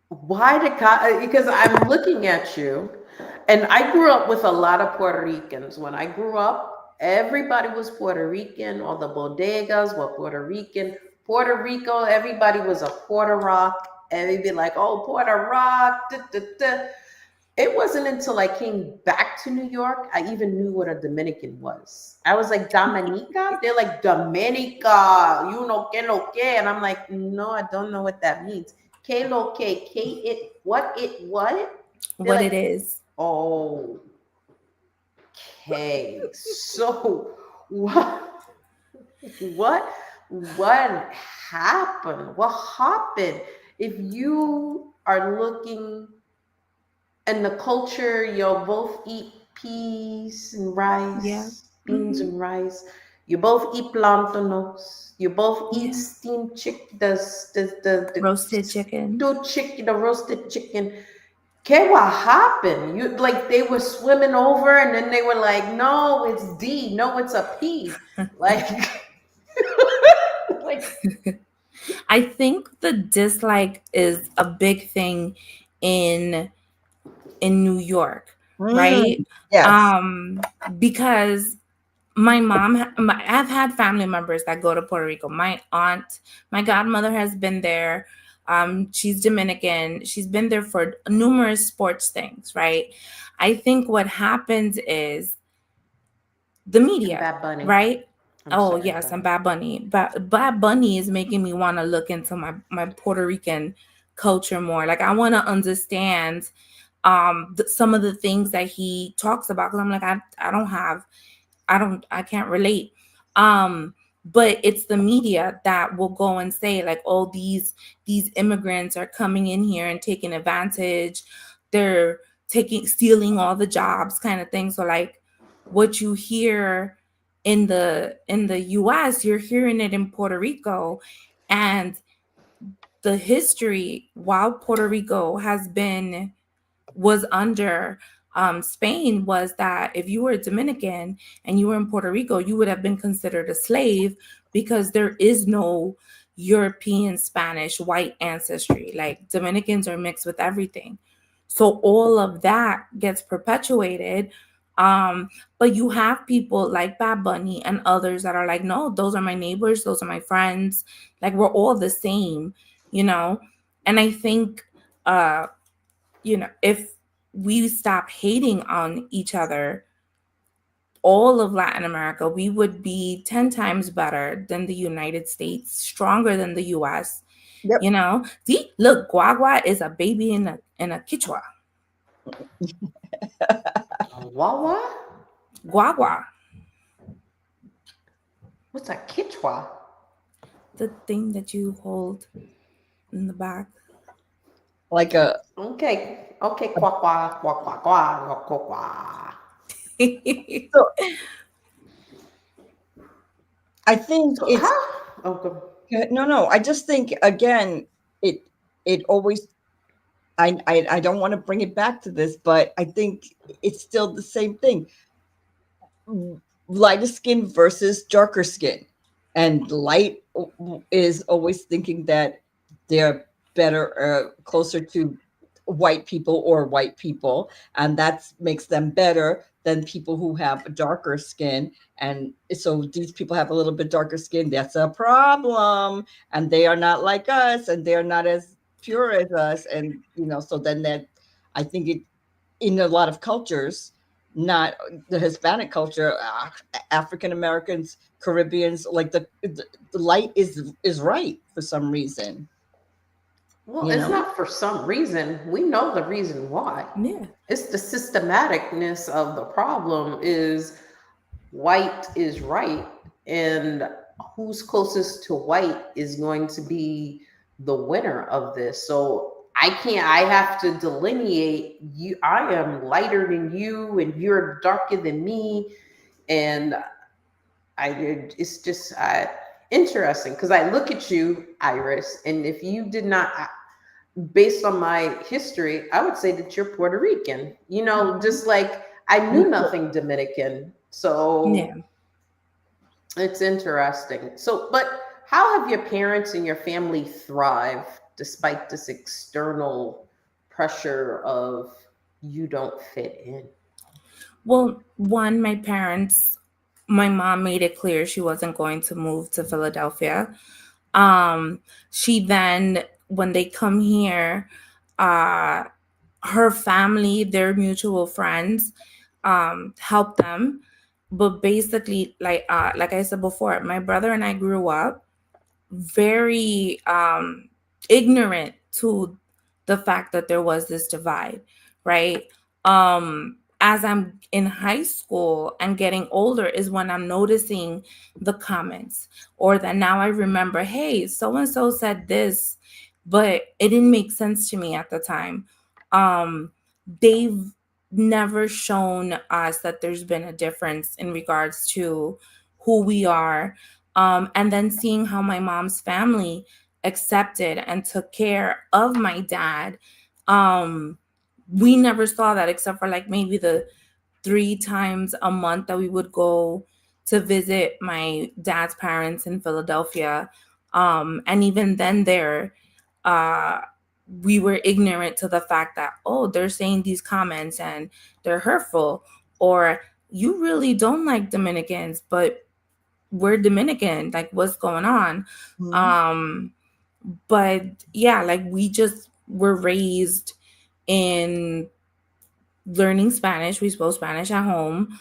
Because I'm looking at you, and I grew up with a lot of Puerto Ricans. When I grew up, everybody was Puerto Rican. All the bodegas were Puerto Rican. Puerto Rico, everybody was a Puerto Rock. And they'd be like, "Oh, Puerto Rock." Da, da, da. It wasn't until I came back to New York I even knew what a Dominican was. I was like, Dominica? They're like, Dominica, you know, que lo que? And I'm like, no, I don't know what that means. Que lo que? What? They're What like, it is? oh, okay. So what, what happened? What happened? If you are looking and the culture, you'll both eat peas and Yeah. rice, beans Mm-hmm. and rice. You both eat plantanos. You both eat Yeah. steamed chicken, the Roasted chicken. stewed chicken, the roasted chicken. Okay, what happened? You like they were swimming over, and then they were like, "No, it's D. No, it's a P." Like, like I think the dislike is a big thing in New York, right? Yes. Because I've had family members that go to Puerto Rico. My aunt, my godmother has been there. She's Dominican. She's been there for numerous sports things, right? I think what happens is the and media, Bad Bunny. right? I'm Oh sorry, yes, but and Bad Bunny. But Bad Bunny is making me want to look into my Puerto Rican culture more. Like I want to understand some of the things that he talks about, because I'm like, I can't relate. But it's the media that will go and say like, oh, these immigrants are coming in here and taking advantage. They're stealing all the jobs, kind of thing. So like what you hear in the US, you're hearing it in Puerto Rico. And the history, while Puerto Rico was under Spain, was that if you were a Dominican and you were in Puerto Rico, you would have been considered a slave, because there is no European, Spanish, white ancestry. Like Dominicans are mixed with everything. So all of that gets perpetuated. But you have people like Bad Bunny and others that are like, no, those are my neighbors, those are my friends. Like we're all the same, you know? And I think if we stop hating on each other, all of Latin America, we would be 10 times better than the United States, stronger than the US. Yep. See, look, guagua is a baby in a Quichua. Wawa? Guagua, What's a Kichwa? the thing that you hold in the back. Like a Okay, quack quack quack quack quack quack quack. so I think So it's how? Oh, good. No. I just think again, it always. I don't want to bring it back to this, but I think it's still the same thing. Lighter skin versus darker skin, and light is always thinking that they're better, closer to white people, and that makes them better than people who have a darker skin. And so these people have a little bit darker skin. That's a problem, and they are not like us, and they're not as pure as us, and so then that I think it in a lot of cultures, not the Hispanic culture, African Americans, Caribbeans, like the light is right for some reason. Well, it's not for some reason. We know the reason why. Yeah. It's the systematicness of the problem is white is right, and who's closest to white is going to be the winner of this. So I have to delineate you. I am lighter than you and you're darker than me. And it's just interesting because I look at you, Iris, and if you did not, based on my history, I would say that you're Puerto Rican, just like I knew nothing Dominican. So Yeah. it's interesting. So, but how have your parents and your family thrived despite this external pressure of you don't fit in? Well, one, my mom made it clear she wasn't going to move to Philadelphia. She then, when they come here, her family, their mutual friends, help them. But basically, like I said before, my brother and I grew up very ignorant to the fact that there was this divide, right? As I'm in high school and getting older is when I'm noticing the comments, or that now I remember, hey, so and so said this, but it didn't make sense to me at the time. They've never shown us that there's been a difference in regards to who we are. And then seeing how my mom's family accepted and took care of my dad. We never saw that except for like maybe the 3 times a month that we would go to visit my dad's parents in Philadelphia. And even then uh, we were ignorant to the fact that, oh, they're saying these comments and they're hurtful, or you really don't like Dominicans, but we're Dominican, like what's going on? But yeah, like we just were raised in learning Spanish. We spoke Spanish at home.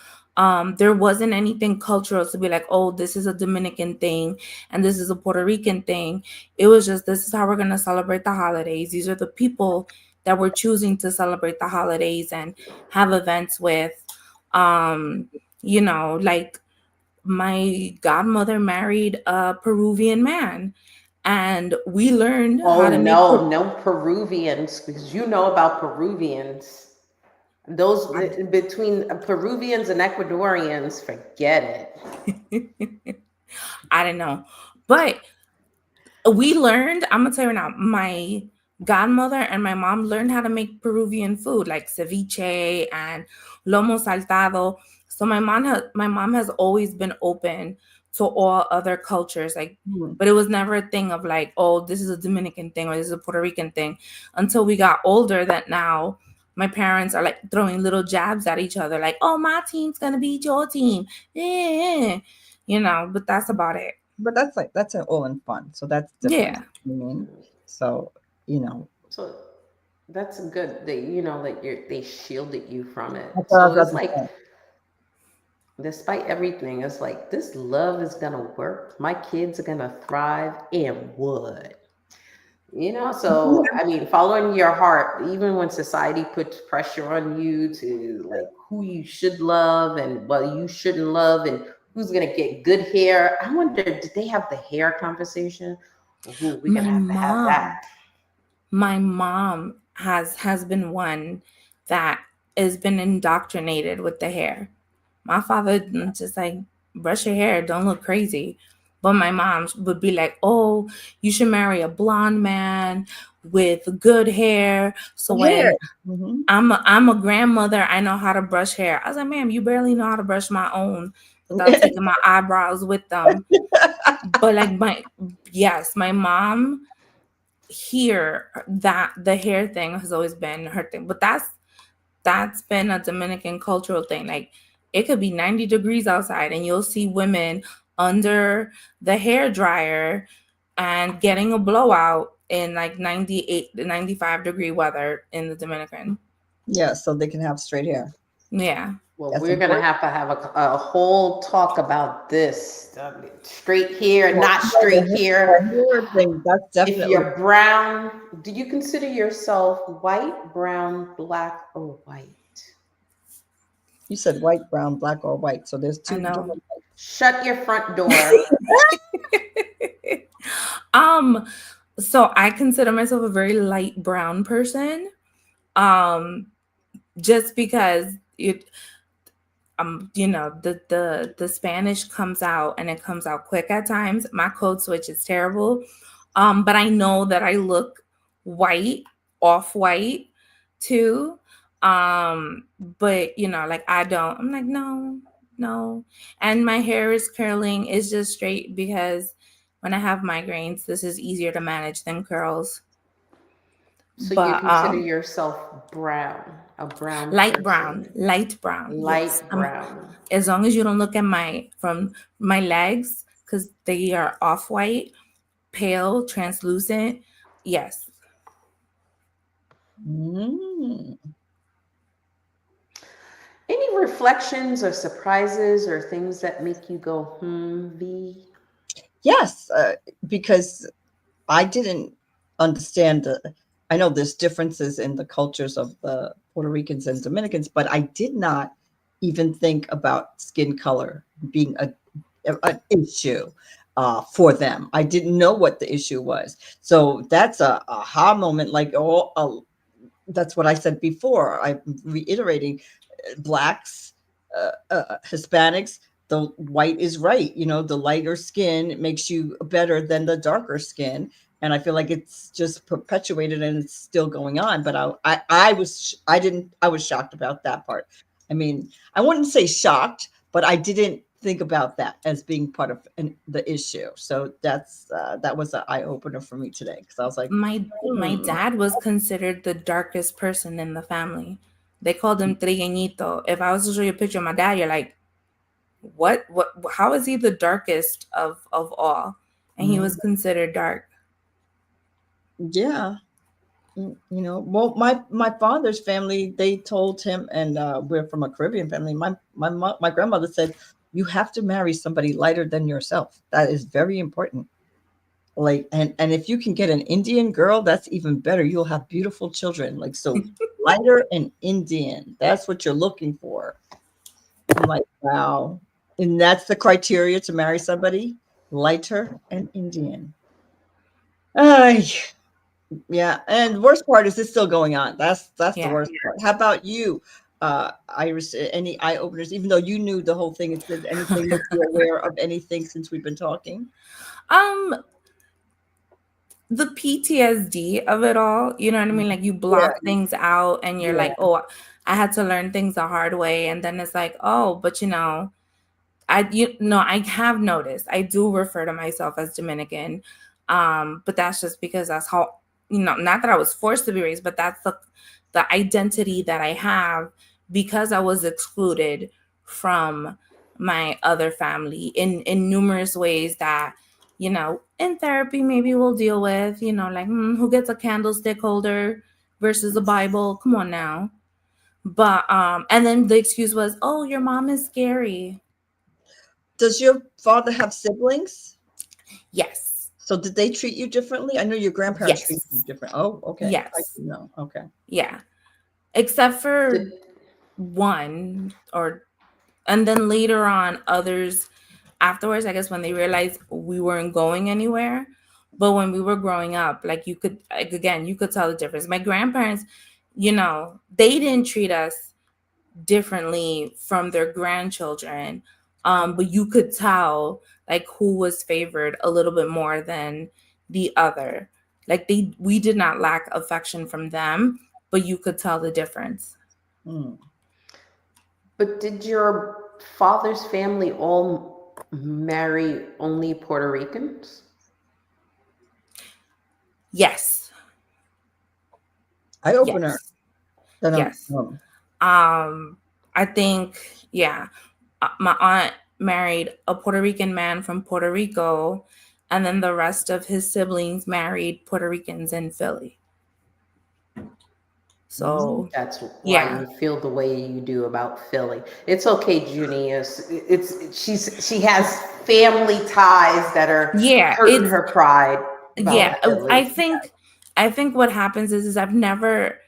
There wasn't anything cultural to be like, oh, this is a Dominican thing and this is a Puerto Rican thing. It was just, this is how we're going to celebrate the holidays. These are the people that we're choosing to celebrate the holidays and have events with. Like my godmother married a Peruvian man, and we learned how to make. No Peruvians, because you know about Peruvians. Those between Peruvians and Ecuadorians, forget it. I don't know, but we learned. I'm gonna tell you now. My godmother and my mom learned how to make Peruvian food, like ceviche and lomo saltado. So my mom has always been open to all other cultures, like, but it was never a thing of like, oh, this is a Dominican thing or this is a Puerto Rican thing, until we got older. That now my parents are like throwing little jabs at each other, like, oh, my team's gonna beat your team, but that's about it. But that's all in fun, so that's different. Yeah. I mean, so So that's good. They shielded you from it. That's So it's like, despite everything, it's like this love is gonna work. My kids are gonna thrive in what? So I mean, following your heart, even when society puts pressure on you to like who you should love and what you shouldn't love and who's gonna get good hair. I wonder, did they have the hair conversation? Ooh, we're gonna have to have that. My mom has been one that has been indoctrinated with the hair. My father just like, brush your hair, don't look crazy. But my mom would be like, "Oh, you should marry a blonde man with good hair. So Hair. when Mhm. I'm a grandmother, I know how to brush hair." I was like, "Ma'am, you barely know how to brush my own without taking my eyebrows with them." But like my mom here, that the hair thing has always been her thing. But that's been a Dominican cultural thing. Like it could be 90 degrees outside and you'll see women under the hair dryer and getting a blowout in like 98 to 95-degree weather in the Dominican. Yeah, so they can have straight hair. Yeah. Well, That's we're going to important. have a whole talk about this. Straight here, not straight here. Hair thing, that's If definitely. you're brown, do you consider yourself white, brown, black, or white? You said white, brown, black, or white. So there's I two know. different. Shut your front door. um so I consider myself a very light brown person. Um just because it the Spanish comes out and it comes out quick at times. My code switch is terrible. But I know that I look white, off white too. But like I'm like, no, no. And my hair is curling, is just straight because when I have migraines, this is easier to manage than curls. So you But consider yourself brown, a brown light brown, person. light brown. Yes. Light brown. As long as you don't look at from my legs, because they are off white, pale, translucent. Yes. Mm. Any reflections or surprises or things that make you go, V? Yes, because I didn't understand. I know there's differences in the cultures of the Puerto Ricans and Dominicans, but I did not even think about skin color being an issue for them. I didn't know what the issue was. So that's a aha moment. Like, that's what I said before. I'm reiterating blacks, Hispanics, the white is right. The lighter skin makes you better than the darker skin. And I feel like it's just perpetuated and it's still going on. But I was shocked about that part. I mean, I wouldn't say shocked, but I didn't think about that as being part of the issue. So that was an eye opener for me today because I was like, My dad was considered the darkest person in the family. They called him trigueñito. If I was to show you a picture of my dad, you're like, what how is he the darkest of all? And he was considered dark. yeah. Well, my father's family, they told him, and we're from a Caribbean family. My grandmother said, you have to marry somebody lighter than yourself. That is very important. Like, and if you can get an Indian girl, that's even better. You'll have beautiful children. Like, so lighter and Indian, that's what you're looking for. I'm like, wow. And that's the criteria to marry somebody, lighter and Indian. Ay, yeah, and worst part is it's still going on. That's the Yeah. worst part. How about you, Iris? Any eye openers? Even though you knew the whole thing, is there anything that you're aware of? Anything since we've been talking? Um the PTSD of it all, you know what I mean? Like you block things out and you're Yeah. like, oh, I had to learn things the hard way. And then it's like, oh, but I have noticed. I do refer to myself as Dominican, but that's just because that's how not that I was forced to be raised, but that's the identity that I have because I was excluded from my other family in numerous ways that in therapy maybe we'll deal with. Like who gets a candlestick holder versus a Bible? Come on now. But and then the excuse was, oh, your mom is scary. Does your father have siblings? Yes. So did they treat you differently? I know your grandparents treat you Yes. different. Oh, okay. Yes. No, okay. Yeah. Except for one and then later on others afterwards, I guess when they realized we weren't going anywhere. But when we were growing up, like you could tell the difference. My grandparents, they didn't treat us differently from their grandchildren. But you could tell like who was favored a little bit more than the other. Like we did not lack affection from them, but you could tell the difference. But did your father's family all marry only Puerto Ricans? Yes. Eye opener. Yes. I think, yeah. My aunt married a Puerto Rican man from Puerto Rico, and then the rest of his siblings married Puerto Ricans in Philly. So that's why yeah. you feel the way you do about Philly. It's okay, Junie. She has family ties that are hurting her pride about Philly. I think what happens is I've never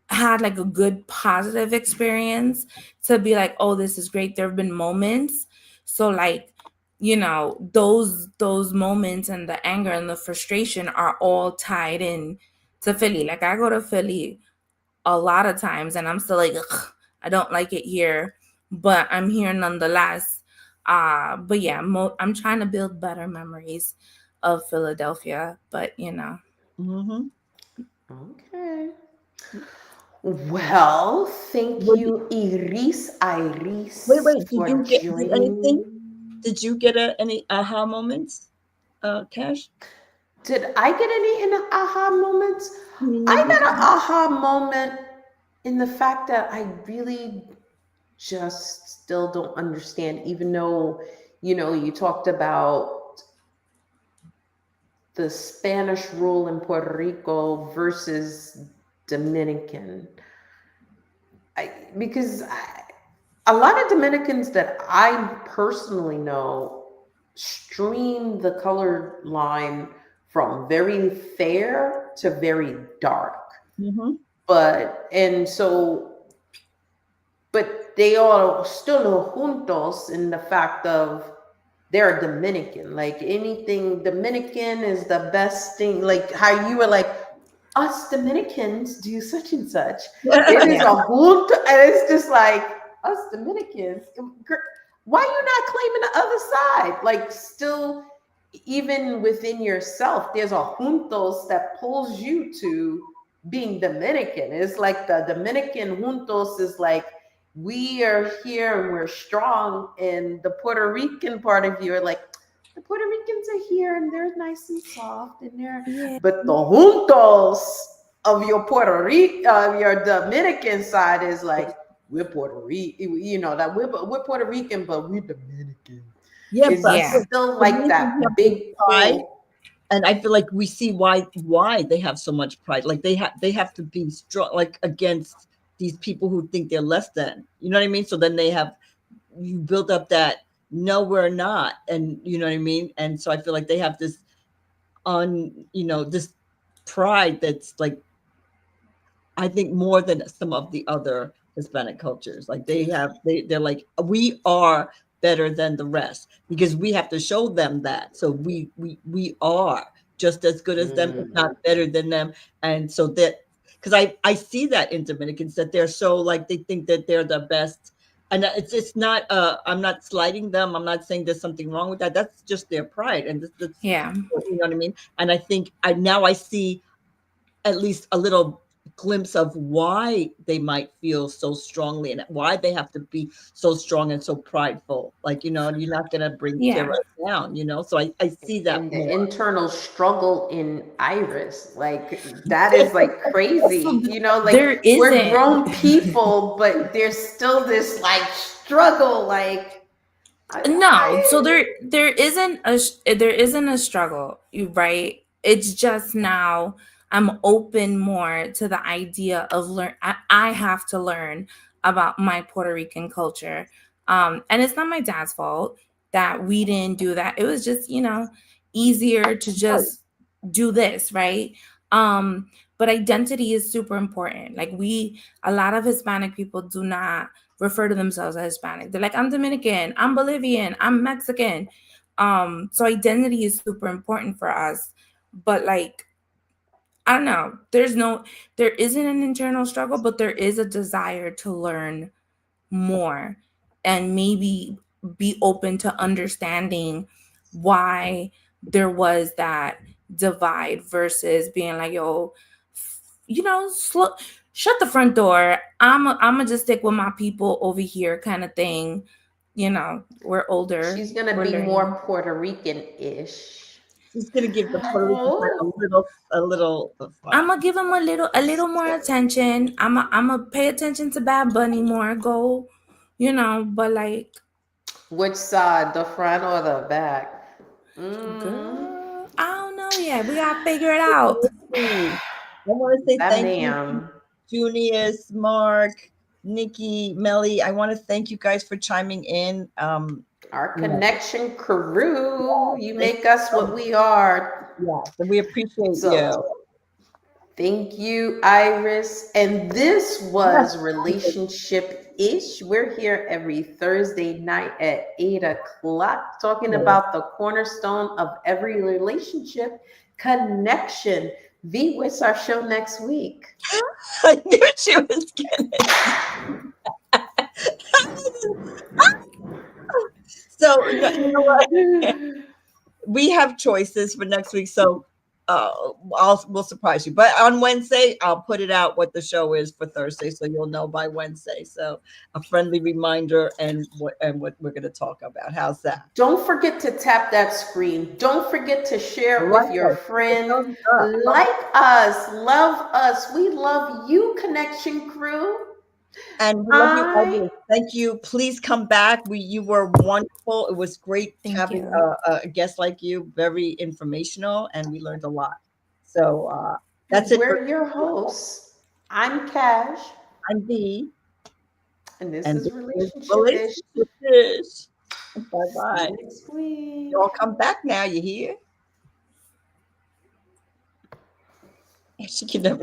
had like a good positive experience to be like, oh, this is great. There have been moments. So like, you know, those moments and the anger and the frustration are all tied in to Philly. Like I go to Philly a lot of times and I'm still like, ugh, I don't like it here, but I'm here nonetheless. But yeah, I'm trying to build better memories of Philadelphia, but you know. Okay. Well, thank you, Iris. Wait. For Did anything? Did you get any aha moments, Cash? Did I get any aha moments? I got an aha moment in the fact that I really just still don't understand, even though, you know, you talked about the Spanish rule in Puerto Rico versus Dominican. Because a lot of Dominicans that I personally know stream the color line from very fair to very dark. But they are still juntos in the fact of they're Dominican. Like anything Dominican is the best thing. Like how you were like, us Dominicans do such and such. It is a junto, and it's just like us Dominicans. Why are you not claiming the other side? Like still, even within yourself, there's a juntos that pulls you to being Dominican. It's like the Dominican juntos is like, we are here and we're strong. And the Puerto Rican part of you are like, the Puerto Ricans are here and they're nice and soft and but the juntos of your your Dominican side is like, we're Puerto Rican, you know, that we're Puerto Rican, but we're Dominican. Yeah, it's still like that big pride. And I feel like we see why they have so much pride. Like they have to be strong, like against these people who think they're less than. You know what I mean? So then you build up that no, we're not, and you know what I mean. And so I feel like they have this this pride that's like, I think more than some of the other Hispanic cultures. Like they're like, we are better than the rest because we have to show them that. So we are just as good as them, if not better than them. And so that, because I see that in Dominicans, that they're so like, they think that they're the best. And it's not, I'm not slighting them. I'm not saying there's something wrong with that. That's just their pride. And that's, you know what I mean? And I think I see at least a little glimpse of why they might feel so strongly and why they have to be so strong and so prideful. Like, you know, you're not going to tear us down, you know? So I see that. And the internal struggle in Iris, like that is like crazy, you know, like we're grown people, but there's still this like struggle, like no. So there isn't a struggle, right? It's just now I'm open more to the idea of I have to learn about my Puerto Rican culture. And it's not my dad's fault that we didn't do that. It was just, you know, easier to just do this, right? But identity is super important. Like a lot of Hispanic people do not refer to themselves as Hispanic. They're like, I'm Dominican, I'm Bolivian, I'm Mexican. So identity is super important for us. But like, I don't know, there isn't an internal struggle, but there is a desire to learn more and maybe be open to understanding why there was that divide versus being like, yo, shut the front door. I'm just stick with my people over here, kind of thing. We're older. She's gonna We're be learning. more Puerto Rican-ish. She's gonna give the Puerto Rican side a little. I'm gonna give him a little more attention. I'm gonna pay attention to Bad Bunny more. Go, but like, Which side, the front or the back? girl, I don't know yet. We gotta figure it out. I want to say That thank you, ma'am. Junius, Mark, Nikki, Melly. I want to thank you guys for chiming in. Our connection crew. You make us what we are. Yeah, so we appreciate So, you. thank you, Iris. And this was Relationship-ish. We're here every Thursday night at 8 o'clock talking about the cornerstone of every relationship, connection. V, what's our show next week? I knew she was gonna. So you know what? We have choices for next week, so we'll surprise you. But on Wednesday, I'll put it out what the show is for Thursday, so you'll know by Wednesday. So a friendly reminder and what we're going to talk about. How's that? Don't forget to tap that screen. Don't forget to share it with your friend. Like us, love us. We love you, Connection Crew. And we love you always. Thank you. Please come back. You were wonderful. It was great having a guest like you. Very informational, and we learned a lot. So that's it. We're your hosts. I'm Cash. I'm V. And this is Relationship-ish. Bye-bye. Next week. You all come back now. You hear? She can never.